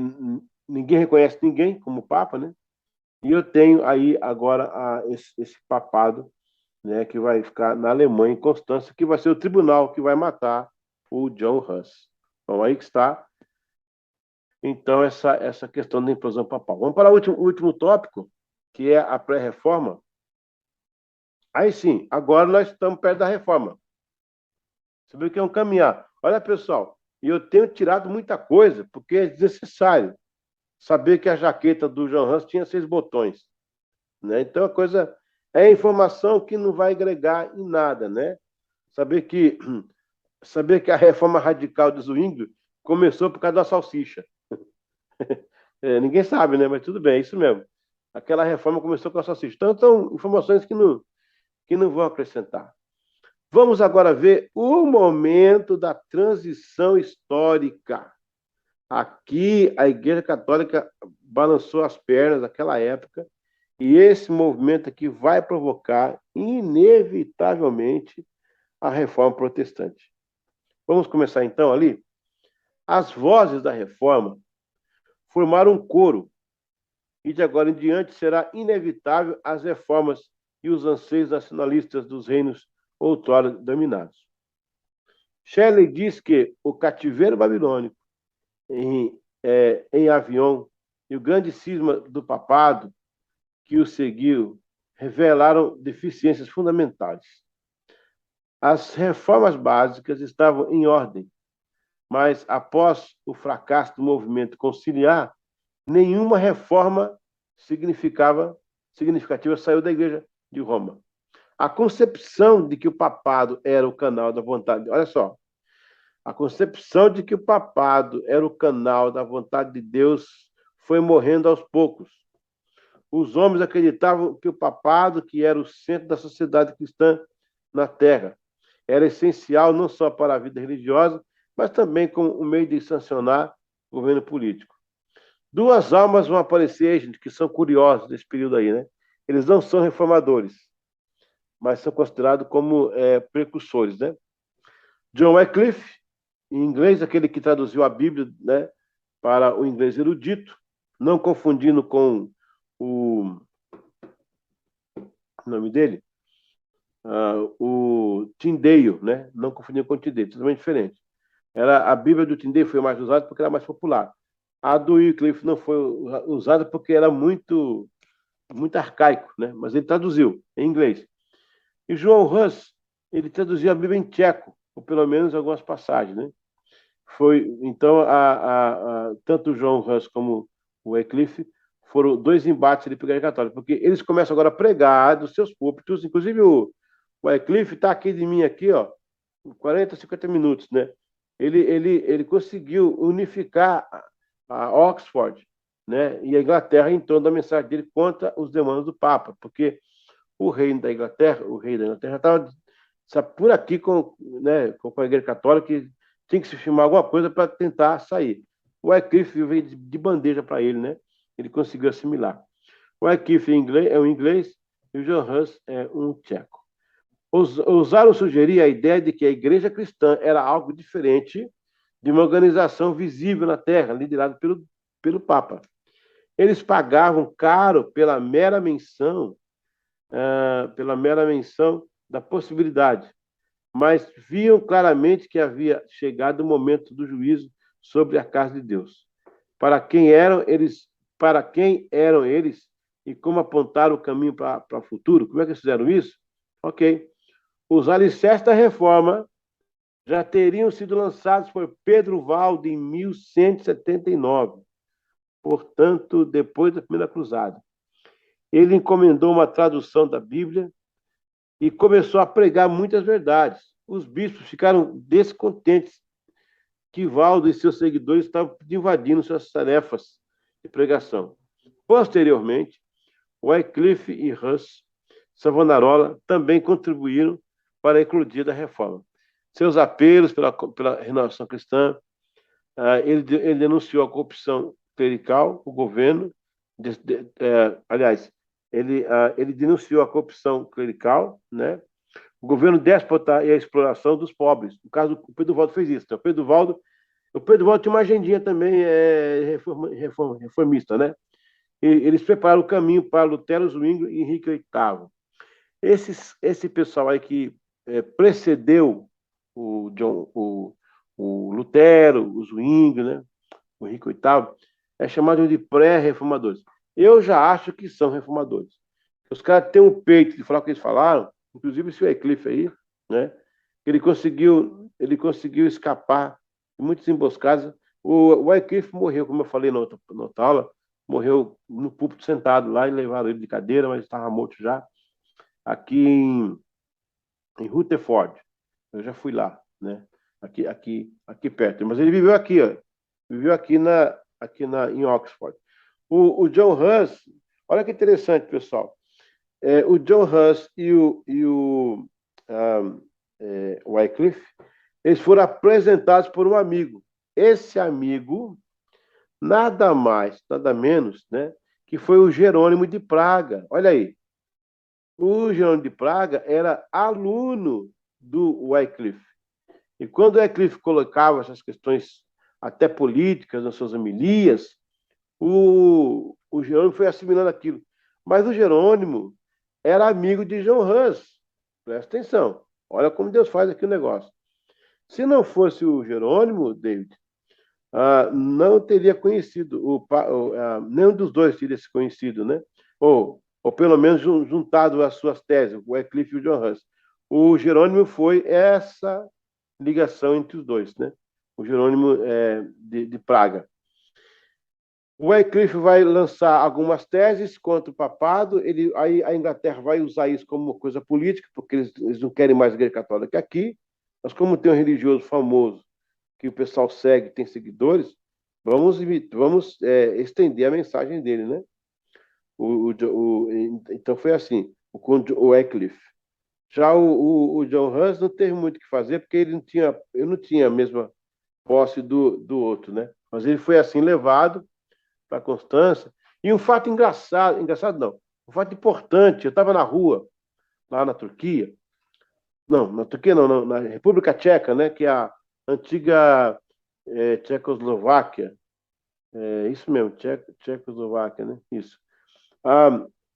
ninguém reconhece ninguém como Papa, né? E eu tenho aí agora esse papado, né, que vai ficar na Alemanha, em Constança, que vai ser o tribunal que vai matar o John Hus. Então, aí que está, então, essa questão da implosão papal. Vamos para o último tópico, que é a pré-reforma. Aí sim, agora nós estamos perto da reforma. Você vê que é um caminhar. Olha, pessoal, eu tenho tirado muita coisa, porque é desnecessário saber que a jaqueta do John Hus tinha 6 botões. Né? Então, a coisa é informação que não vai agregar em nada, né? Saber que a reforma radical de Zwingli começou por causa da salsicha. Ninguém sabe, né? Mas tudo bem, é isso mesmo. Aquela reforma começou com a salsicha. Então, são informações que não vão acrescentar. Vamos agora ver o momento da transição histórica. Aqui, a Igreja Católica balançou as pernas naquela época. E esse movimento aqui vai provocar, inevitavelmente, a reforma protestante. Vamos começar então ali? As vozes da reforma formaram um coro, e de agora em diante será inevitável as reformas e os anseios nacionalistas dos reinos outrora dominados. Shelley diz que o cativeiro babilônico em Avignon e o grande cisma do papado que o seguiu revelaram deficiências fundamentais. As reformas básicas estavam em ordem, mas após o fracasso do movimento conciliar, nenhuma reforma significativa saiu da Igreja de Roma. A concepção de que o papado era o canal da vontade, olha só, a concepção de que o papado era o canal da vontade de Deus foi morrendo aos poucos. Os homens acreditavam que o papado, que era o centro da sociedade cristã na Terra, era essencial não só para a vida religiosa, mas também como um meio de sancionar o governo político. Duas almas vão aparecer, gente, que são curiosos nesse período aí, né? Eles não são reformadores, mas são considerados como precursores, né? John Wycliffe, em inglês, aquele que traduziu a Bíblia, né, para o inglês erudito, não confundindo com o nome dele, o Tyndale, né? Não confundindo com o Tyndale, totalmente diferente. A Bíblia do Tyndale foi mais usada porque era mais popular. A do Wycliffe não foi usada porque era muito arcaico, né? Mas ele traduziu em inglês. E João Hus, ele traduziu a Bíblia em tcheco, ou pelo menos algumas passagens, né? Então, tanto o João Hus como o Wycliffe foram dois embates ali para a Igreja Católica, porque eles começam agora a pregar dos seus púlpitos, inclusive o Wycliffe está aqui de mim, aqui, ó, 40, 50 minutos, né? Ele conseguiu unificar a Oxford, né, e a Inglaterra em torno da mensagem dele contra os demandas do Papa, porque o rei da Inglaterra estava por aqui com a Igreja Católica, que tinha que se firmar alguma coisa para tentar sair. O Wycliffe veio de bandeja para ele, né? Ele conseguiu assimilar. O Wycliffe é um inglês e o John Hus é um tcheco. Ousaram sugerir a ideia de que a igreja cristã era algo diferente de uma organização visível na Terra, liderada pelo Papa. Eles pagavam caro pela mera menção da possibilidade, mas viam claramente que havia chegado o momento do juízo sobre a casa de Deus. Para quem eram eles, para quem eram eles e como apontaram o caminho para o futuro? Como é que eles fizeram isso? Ok. Os alicerces da reforma já teriam sido lançados por Pedro Valdo em 1179, portanto, depois da Primeira Cruzada. Ele encomendou uma tradução da Bíblia e começou a pregar muitas verdades. Os bispos ficaram descontentes que Valdo e seus seguidores estavam invadindo suas tarefas de pregação. Posteriormente, Wycliffe e Hus Savonarola também contribuíram para a eclodia da reforma. Seus apelos pela renovação cristã, ele denunciou a corrupção clerical, o governo, aliás, ele denunciou a corrupção clerical, né? O governo déspota e a exploração dos pobres. No caso, o Pedro Valdo fez isso. Então, o Pedro Valdo tinha uma agendinha também reformista, né? E eles prepararam o caminho para Lutero, Zwingli e Henrique VIII. Esse pessoal aí que precedeu o Lutero, o Zwingli, né? O Henrique VIII, é chamado de pré-reformadores. Eu já acho que são reformadores. Os caras têm um peito de falar o que eles falaram, inclusive esse Wycliffe aí, né? Ele conseguiu escapar de muitas emboscadas. O Wycliffe morreu, como eu falei na outra aula, morreu no púlpito sentado lá e levaram ele de cadeira, mas estava morto já, aqui em Rutherford. Eu já fui lá, né? Aqui perto. Mas ele viveu aqui, ó. Viveu em Oxford. O John Hus, olha que interessante, pessoal. O John Hus e o Wycliffe, eles foram apresentados por um amigo. Esse amigo, nada mais, nada menos, né, que foi o Jerônimo de Praga. Olha aí. O Jerônimo de Praga era aluno do Wycliffe. E quando o Wycliffe colocava essas questões até políticas nas suas homilias, o Jerônimo foi assimilando aquilo. Mas o Jerônimo era amigo de John Hus. Presta atenção. Olha como Deus faz aqui o negócio. Se não fosse o Jerônimo, David, não teria conhecido, nenhum dos dois teria se conhecido, né? Ou pelo menos juntado as suas teses, o Wycliffe e o John Hus. O Jerônimo foi essa ligação entre os dois, né? O Jerônimo de Praga. O Wycliffe vai lançar algumas teses contra o papado, aí a Inglaterra vai usar isso como uma coisa política, porque eles não querem mais a Igreja Católica aqui, mas como tem um religioso famoso que o pessoal segue, tem seguidores, vamos estender a mensagem dele, né? Então foi assim, o Wycliffe. Já o John Hus não teve muito o que fazer, porque ele não tinha a mesma posse do outro, né? Mas ele foi assim levado para Constância. E um fato engraçado não, um fato importante, eu estava na rua, lá na Turquia, não, na Turquia não, na República Tcheca, né, que é a antiga Tchecoslováquia, isso mesmo, Tchecoslováquia, né, isso.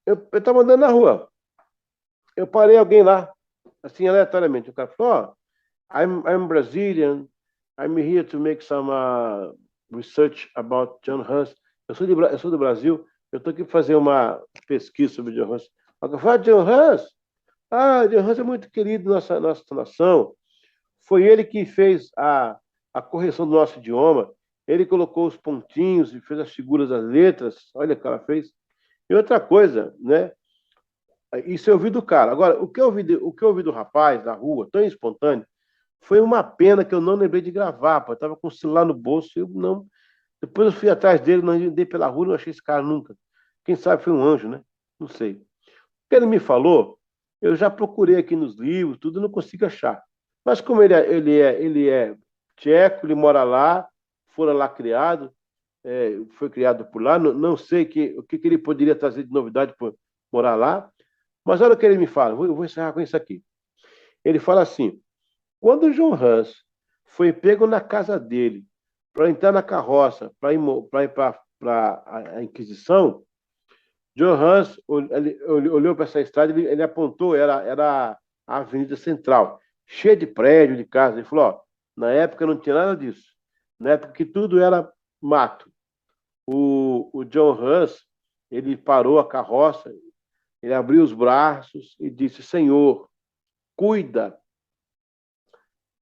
Eu estava andando na rua, eu parei alguém lá, assim, aleatoriamente, o cara falou, I'm Brazilian, I'm here to make some research about John Hus. Eu sou do Brasil, eu estou aqui para fazer uma pesquisa sobre John Hus. Alguém fala, John Hus? Ah, John Hus é muito querido nossa nação. Foi ele que fez a correção do nosso idioma. Ele colocou os pontinhos e fez as figuras das letras. Olha o que ela fez. E outra coisa, né? Isso eu ouvi do cara. Agora, o que eu ouvi do rapaz da rua, tão espontâneo, foi uma pena que eu não lembrei de gravar, pô. Eu tava com o celular no bolso, eu não. Depois eu fui atrás dele, não andei pela rua, não achei esse cara nunca. Quem sabe foi um anjo, né? Não sei. O que ele me falou, eu já procurei aqui nos livros, tudo, não consigo achar. Mas como ele é tcheco, ele mora lá, fora lá criado, foi criado por lá, não sei o que ele poderia trazer de novidade por morar lá, mas olha o que ele me fala, eu vou encerrar com isso aqui. Ele fala assim, quando o John Hus foi pego na casa dele para entrar na carroça, para ir para a Inquisição, John Hus ele olhou para essa estrada, ele apontou, era a Avenida Central, cheia de prédio, de casa. Ele falou: ó, na época não tinha nada disso. Na época que tudo era mato. O John Hus, ele parou a carroça, ele abriu os braços e disse: Senhor, cuida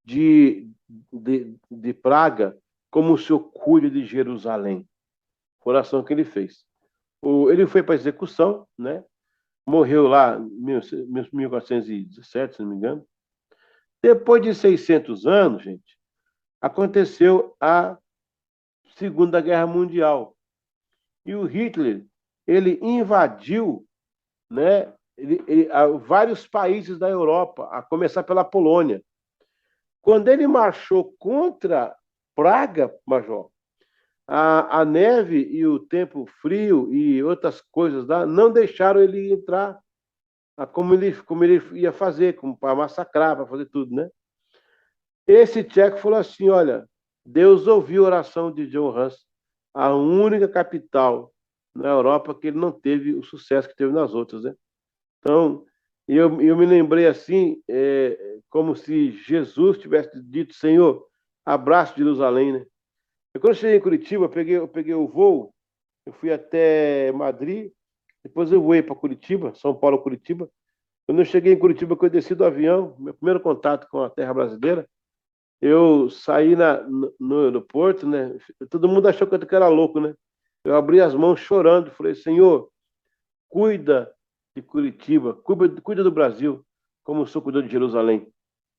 de Praga como o Senhor cuida de Jerusalém. Oração que ele fez. Ele foi para a execução, né? Morreu lá em 1417, se não me engano. Depois de 600 anos, gente, aconteceu a Segunda Guerra Mundial. E o Hitler, ele invadiu, né, vários países da Europa, a começar pela Polônia. Quando ele marchou contra Praga, Major, a neve e o tempo frio e outras coisas lá não deixaram ele entrar como ele ia fazer, como para massacrar, para fazer tudo, né? Esse tcheco falou assim: olha, Deus ouviu a oração de John Hus, a única capital na Europa que ele não teve o sucesso que teve nas outras, né? Então, eu me lembrei assim, como se Jesus tivesse dito: Senhor, abraço Jerusalém, né? E quando eu cheguei em Curitiba, eu peguei o voo, eu fui até Madrid, depois eu voei para Curitiba, São Paulo, Curitiba. Quando eu cheguei em Curitiba, que eu desci do avião, meu primeiro contato com a terra brasileira, eu saí no aeroporto, né? Todo mundo achou que eu era louco, né? Eu abri as mãos chorando, falei: Senhor, cuida de Curitiba, cuida do Brasil, como o Senhor cuidou de Jerusalém.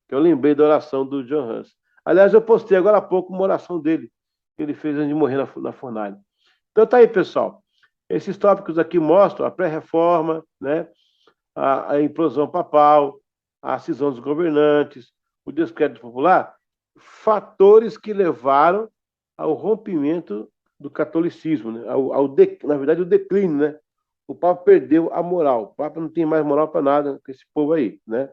Que eu lembrei da oração do John Hus. Aliás, eu postei agora há pouco uma oração dele, que ele fez antes de morrer na fornalha. Então tá aí, pessoal. Esses tópicos aqui mostram a pré-reforma, né? A implosão papal, a cisão dos governantes, o descrédito popular, fatores que levaram ao rompimento do catolicismo, né? Na verdade, o declínio, né? O Papa perdeu a moral. O Papa não tem mais moral para nada com esse povo aí, né?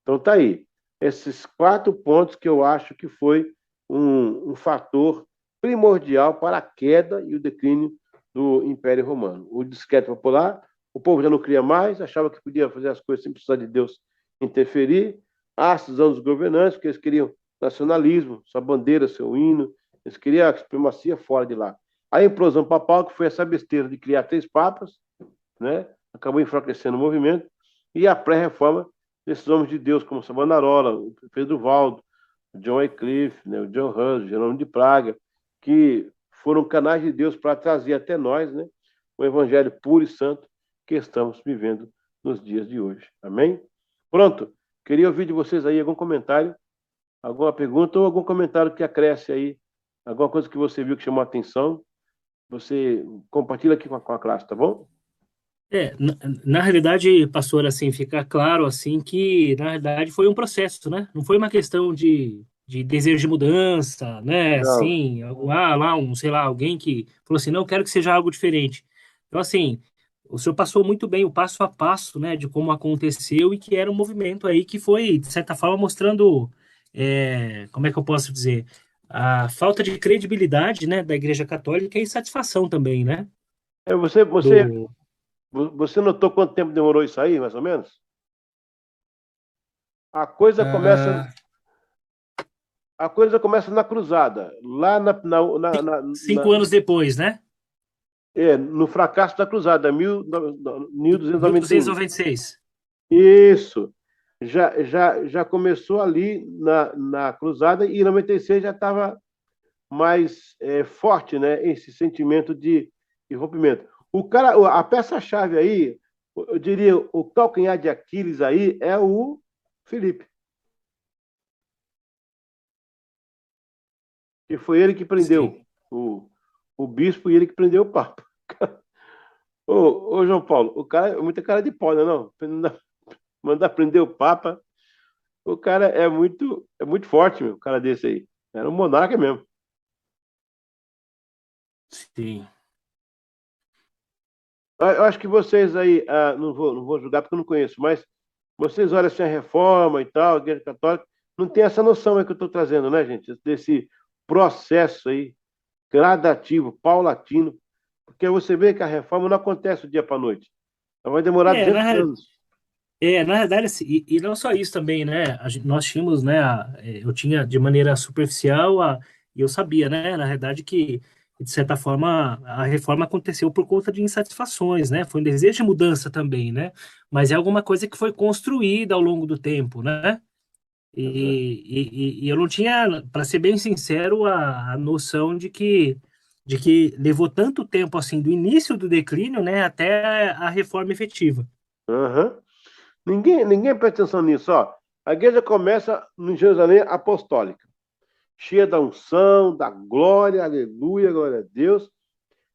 Então tá aí. Esses 4 pontos que eu acho que foi um fator primordial para a queda e o declínio do Império Romano. O descrédito popular, o povo já não cria mais, achava que podia fazer as coisas sem precisar de Deus interferir. A cisão dos governantes, porque eles queriam nacionalismo, sua bandeira, seu hino, eles queriam a supremacia fora de lá. A implosão papal, que foi essa besteira de criar 3 papas, né? Acabou enfraquecendo o movimento, e a pré-reforma desses homens de Deus, como Savonarola, o Pedro Valdo, o John Wycliffe, né? O John Hus, o Jerônimo de Praga, que foram canais de Deus para trazer até nós, né? O evangelho puro e santo que estamos vivendo nos dias de hoje. Amém? Pronto. Queria ouvir de vocês aí algum comentário, alguma pergunta ou algum comentário que acresce aí, alguma coisa que você viu que chamou a atenção. Você compartilha aqui com a classe, tá bom? Na realidade, pastor, assim, fica claro, assim, que, na realidade, foi um processo, né? Não foi uma questão de desejo de mudança, né? Não. Assim, lá, sei lá, alguém que falou assim, não, quero que seja algo diferente. Então, assim, o senhor passou muito bem o passo a passo, né, de como aconteceu e que era um movimento aí que foi, de certa forma, mostrando, como é que eu posso dizer, a falta de credibilidade, né, da Igreja Católica e insatisfação também, né? É, Do, você notou quanto tempo demorou isso aí, mais ou menos? A coisa começa. ah, a coisa começa na cruzada, lá Cinco anos depois, né? no fracasso da cruzada, Mil duzentos e 1291. noventa e seis. Isso. Já começou ali na cruzada e em 96 já estava mais forte, né? Esse sentimento de rompimento. A peça-chave aí, eu diria, o calcanhar de Aquiles aí é o Felipe, que foi ele que prendeu Sim. o bispo e ele que prendeu o Papa. Ô, João Paulo, o cara é muita cara de pau, não é não? Mandar prender o Papa, o cara é muito forte, meu, o cara desse aí. Era um monarca mesmo. Sim. Eu acho que vocês aí, não vou julgar porque eu não conheço, mas vocês olham assim a reforma e tal, a Igreja Católica, não tem essa noção aí que eu estou trazendo, né, gente? Desse processo aí, gradativo, paulatino, porque você vê que a reforma não acontece do dia para a noite. Ela vai demorar É, 200 anos. na verdade, assim, e não só isso também, né? Nós tínhamos, né? Eu tinha de maneira superficial, e eu sabia, né? Na verdade, que de certa forma a reforma aconteceu por conta de insatisfações, né? Foi um desejo de mudança também, né? Mas é alguma coisa que foi construída ao longo do tempo, né? E eu não tinha, para ser bem sincero, a noção de que levou tanto tempo assim, do início do declínio, né? Até a reforma efetiva. Aham. Ninguém presta atenção nisso, ó. A igreja começa em Jerusalém apostólica, cheia da unção, da glória, aleluia, glória a Deus.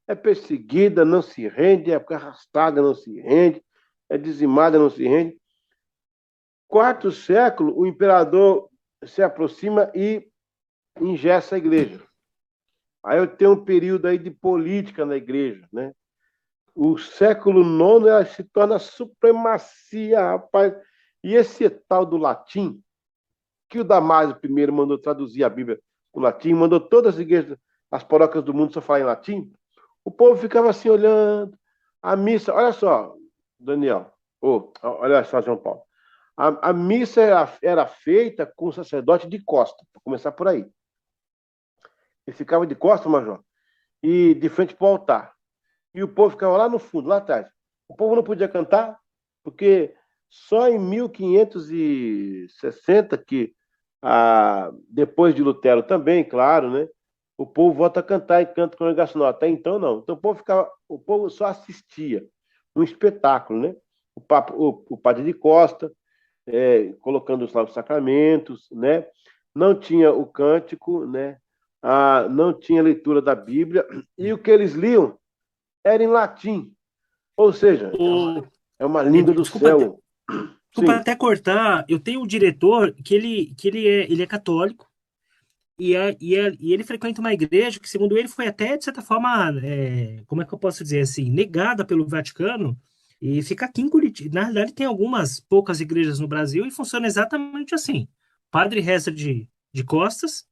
É perseguida, não se rende, é arrastada, não se rende, é dizimada, não se rende. Quarto século, o imperador se aproxima e ingessa a igreja. Aí eu tenho um período aí de política na igreja, né? O século nono ela se torna supremacia, rapaz. E esse tal do latim, que o Damásio I mandou traduzir a Bíblia para o latim, mandou todas as igrejas, as paróquias do mundo só falar em latim, o povo ficava assim olhando. A missa, olha só, Daniel, olha só, João Paulo. A missa era feita com o sacerdote de costa, para começar por aí. Ele ficava de costa, major, e de frente para o altar. E o povo ficava lá no fundo, lá atrás. O povo não podia cantar, porque só em 1560 que, depois de Lutero também, claro, né? O povo volta a cantar em canto congregacional. Até então, não. Então, o povo só assistia um espetáculo, né? O padre de Costa, colocando os novos sacramentos, né? Não tinha o cântico, né? Não tinha leitura da Bíblia, e o que eles liam era em latim, ou seja, é uma, O, é uma língua do desculpa, céu. desculpa Sim. até cortar, eu tenho um diretor que ele é católico e ele frequenta uma igreja que, segundo ele, foi até, de certa forma, como é que eu posso dizer assim, negada pelo Vaticano e fica aqui em Curitiba. Na realidade, tem algumas poucas igrejas no Brasil e funciona exatamente assim. O padre reza de costas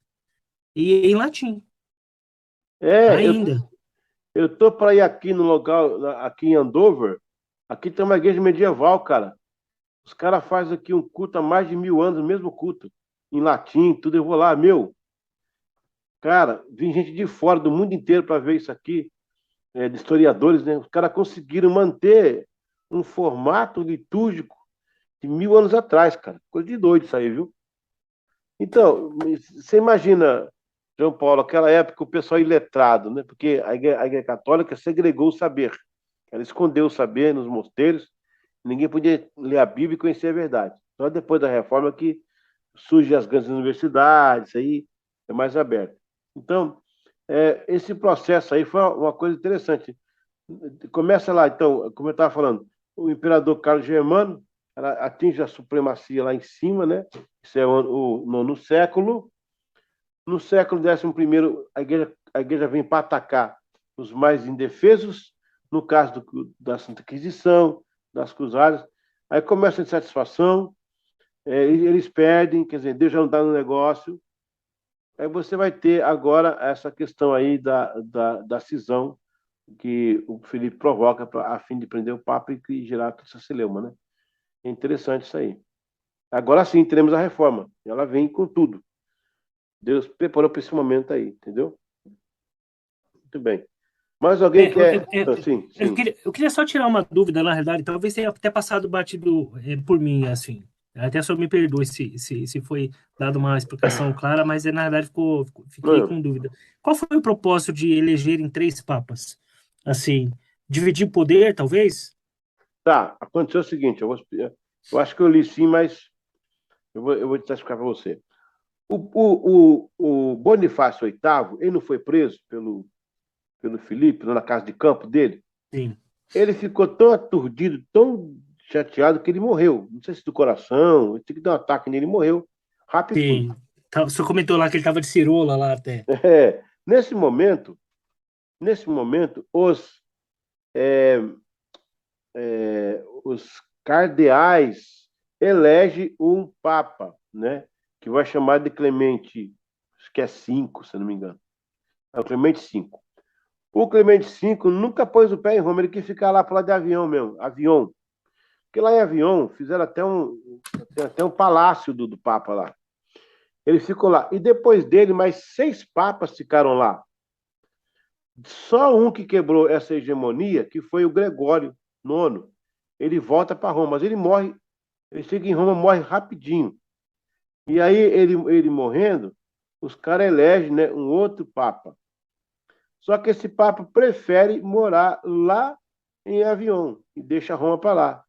e em latim, É, ainda. eu tô para ir aqui no local, aqui em Andover, aqui tem uma igreja medieval, cara. Os caras fazem aqui um culto há mais de 1000 anos, o mesmo culto, em latim, tudo. Eu vou lá, meu, cara, vem gente de fora, do mundo inteiro para ver isso aqui, de historiadores, né? Os caras conseguiram manter um formato litúrgico de 1000 anos atrás, cara. Coisa de doido isso aí, viu? Então, você imagina, João Paulo, aquela época o pessoal iletrado, né? Porque a igreja católica segregou o saber. Ela escondeu o saber nos mosteiros, ninguém podia ler a Bíblia e conhecer a verdade. Só depois da reforma que surgem as grandes universidades, aí é mais aberto. Então, esse processo aí foi uma coisa interessante. Começa lá, então, como eu estava falando, o imperador Carlos Germano atinge a supremacia lá em cima, né? Isso é o nono século. No século XI, a igreja vem para atacar os mais indefesos, no caso da Santa Inquisição, das Cruzadas. Aí começa a insatisfação, eles perdem, quer dizer, Deus já não está no negócio. Aí você vai ter agora essa questão aí da cisão que o Felipe provoca a fim de prender o Papa e gerar toda essa celeuma, né? É interessante isso aí. Agora sim, teremos a reforma. Ela vem com tudo. Deus preparou para esse momento aí, entendeu? Muito bem. Mais alguém É, quer? Ah, sim, sim. eu queria só tirar uma dúvida, na realidade, talvez tenha até passado batido por mim, assim. Até o senhor me perdoe se foi dada uma explicação clara, mas na realidade fiquei Não, com dúvida. Qual foi o propósito de elegerem três papas? Assim, dividir o poder, talvez? tá, aconteceu o seguinte, eu acho que eu li sim, mas eu vou tentar explicar para você. O Bonifácio VIII, ele não foi preso pelo Filipe, lá na casa de campo dele? Sim, Ele ficou tão aturdido, tão chateado, que ele morreu. Não sei se do coração, ele teve que dar um ataque nele, ele morreu. Rapidinho. sim. O senhor comentou lá que ele estava de cirola lá até. É, nesse momento, os cardeais elegem um papa, né? Que vai chamar de Clemente, acho que é 5, se eu não me engano. É o Clemente V. O Clemente V nunca pôs o pé em Roma, ele quis ficar lá para lá de avião mesmo, avião. Porque lá em Avião fizeram até um palácio do Papa lá. Ele ficou lá. E depois dele, mais 6 papas ficaram lá. Só um que quebrou essa hegemonia, que foi o Gregório IX. Ele volta para Roma, mas ele morre, ele chega em Roma, morre rapidinho. E aí, ele morrendo, os caras elegem, né, um outro papa. Só que esse papa prefere morar lá em Avião e deixa Roma para lá.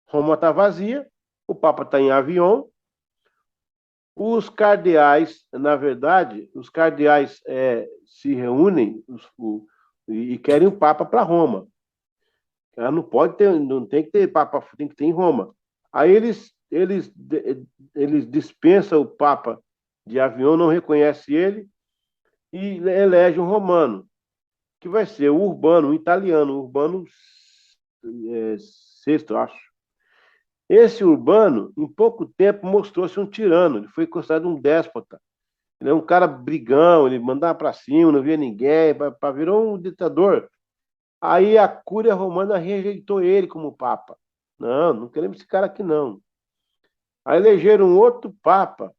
Roma está vazia, o papa está em Avião. Os cardeais, na verdade, os cardeais se reúnem e querem o Papa para Roma. Ela não pode ter, não tem que ter Papa, tem que ter em Roma. Aí eles dispensam o Papa de avião, não reconhece ele e elege um romano, que vai ser o Urbano, um italiano, Urbano sexto, acho. Esse Urbano, em pouco tempo, mostrou-se um tirano, ele foi considerado um déspota. Ele é um cara brigão, ele mandava para cima, não via ninguém, virou um ditador. Aí a Cúria Romana rejeitou ele como papa. Não, não queremos esse cara aqui não. Aí elegeram um outro papa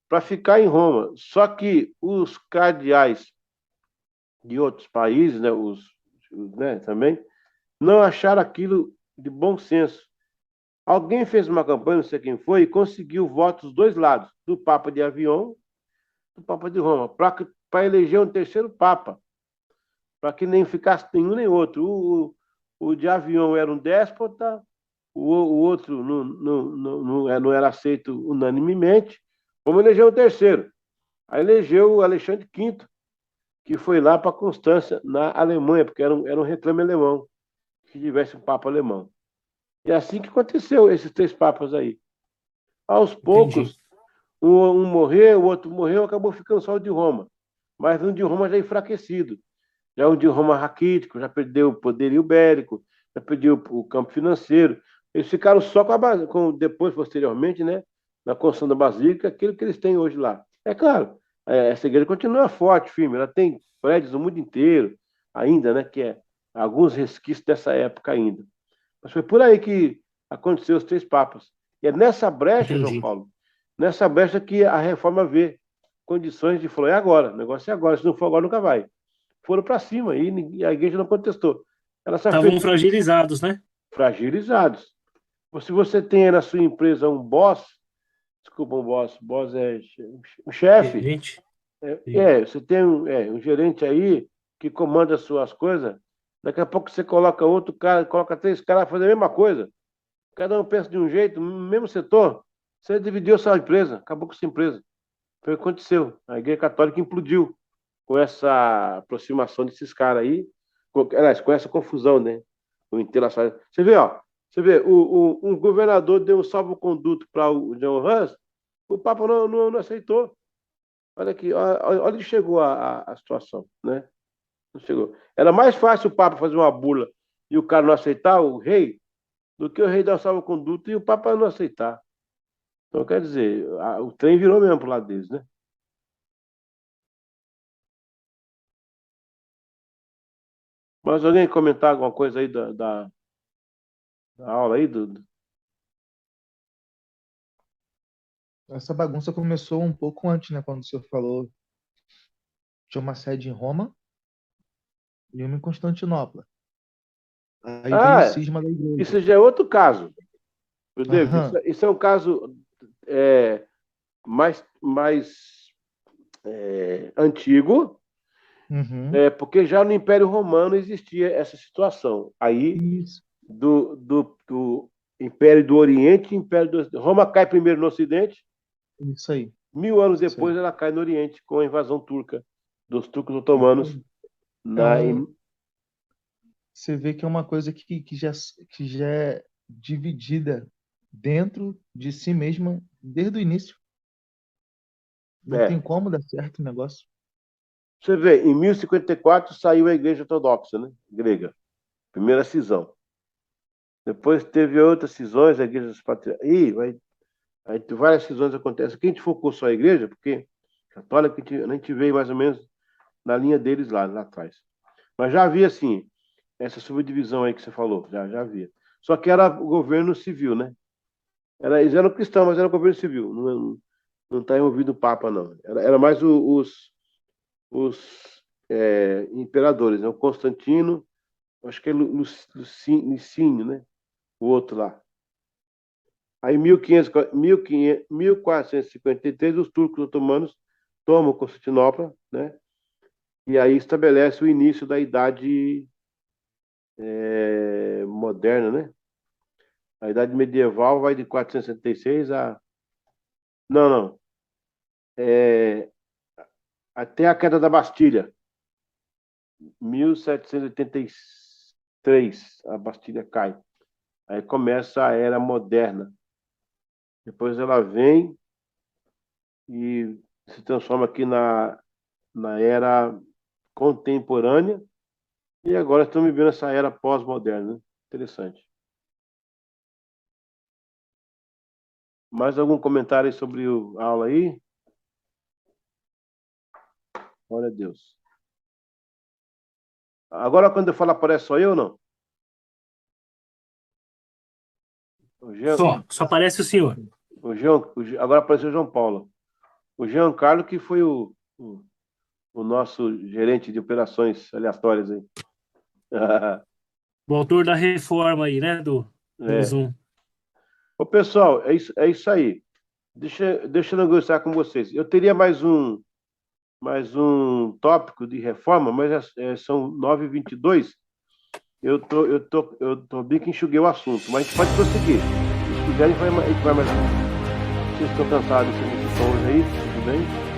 para ficar em Roma. Só que os cardeais de outros países, né, né, também, não acharam aquilo de bom senso. Alguém fez uma campanha, não sei quem foi, e conseguiu votos dos dois lados, do Papa de Avião e do Papa de Roma, para eleger um terceiro Papa, para que nem ficasse nenhum nem outro. O de Avião era um déspota, o outro não era aceito unanimemente. Vamos eleger o terceiro. Aí elegeu o Alexandre V, que foi lá para Constância, na Alemanha, porque era um reclame alemão, que tivesse um Papa alemão. E é assim que aconteceu, esses três papas aí. Aos Entendi. poucos, um morreu, o outro morreu, acabou ficando só o de Roma. Mas um de Roma já enfraquecido. Já o de Roma raquítico, já perdeu o poder ibérico, já perdeu o campo financeiro. Eles ficaram só depois, posteriormente, né, na construção da Basílica, aquilo que eles têm hoje lá. É claro, essa igreja continua forte, firme, ela tem prédios no mundo inteiro, ainda, né, que é alguns resquícios dessa época ainda. Mas foi por aí que aconteceu os três papas. E é nessa brecha, João Entendi. Paulo, nessa brecha que a reforma vê condições de falar, é agora, o negócio é agora, se não for agora, nunca vai. Foram para cima e a igreja não contestou. Ela só Estavam fez fragilizados, né? fragilizados. Se você tem aí na sua empresa um boss, desculpa, boss é um chefe, Gente. Sim. você tem um gerente aí que comanda as suas coisas, daqui a pouco você coloca outro cara, coloca três caras a fazer a mesma coisa. Cada um pensa de um jeito, no mesmo setor, você dividiu a sua empresa, acabou com a sua empresa. Foi o que aconteceu. A Igreja Católica implodiu com essa aproximação desses caras aí, aliás, com essa confusão, né? O interlaçado. Você vê, um governador deu um salvo-conduto para o John Hus, o Papa não aceitou. Olha aqui, olha onde chegou a situação, né? Não chegou. Era mais fácil o Papa fazer uma bula e o cara não aceitar, o rei, do que o rei dar o salvo-conduto e o Papa não aceitar. Então, quer dizer, o trem virou mesmo pro lado deles, né? Mas alguém comentar alguma coisa aí da aula aí? Essa bagunça começou um pouco antes, né? Quando o senhor falou, tinha uma sede em Roma e uma em Constantinopla. Aí veio o Ah, cisma da igreja. isso já é outro caso, viu, David? Isso, Aham. isso é um caso é, mais antigo, Uhum. porque já no Império Romano existia essa situação. Aí, Isso. do Império do Oriente, Roma cai primeiro no Ocidente, Isso aí. 1000 anos Isso aí. depois ela cai no Oriente com a invasão turca, dos turcos Isso otomanos. aí. É Na, um, você vê que é uma coisa que já é dividida dentro de si mesma desde o início. Não tem é, como dar certo o negócio. você vê, em 1054 saiu a Igreja Ortodoxa, né? Grega, primeira cisão. Depois teve outras cisões, a Igreja dos Patriarcas. Aí várias cisões acontecem. Aqui a gente focou só a igreja, porque católica a gente veio mais ou menos na linha deles lá atrás. Mas já havia, assim, essa subdivisão aí que você falou, já havia. Só que era o governo civil, né? Eles eram cristãos, mas era o governo civil. Não está envolvido o Papa, não. Era mais os imperadores, né? O Constantino, acho que é Licínio, né? O outro lá. Aí, em 1453, os turcos otomanos tomam Constantinopla, né? E aí estabelece o início da Idade Moderna, né? A Idade Medieval vai de 466 a... Não, não. É, até a queda da Bastilha, 1783, a Bastilha cai. Aí começa a Era Moderna. Depois ela vem e se transforma aqui na Era Contemporânea. E agora estamos vivendo essa era pós-moderna, né? Interessante. Mais algum comentário aí sobre a aula aí? Glória a Deus. Agora, quando eu falo aparece só eu, não? O Jean, Só aparece o senhor. agora apareceu o João Paulo. O Jean Carlos, que foi o nosso gerente de operações aleatórias aí. O autor da reforma aí, né, do É. Zoom. Ô, pessoal, é isso aí. Deixa eu negociar com vocês. Eu teria mais um tópico de reforma, mas são 9h22. Eu tô bem que enxuguei o assunto, mas a gente pode prosseguir. Se quiser, a gente vai mais. Vocês estão cansados, vocês estão hoje aí, tudo bem?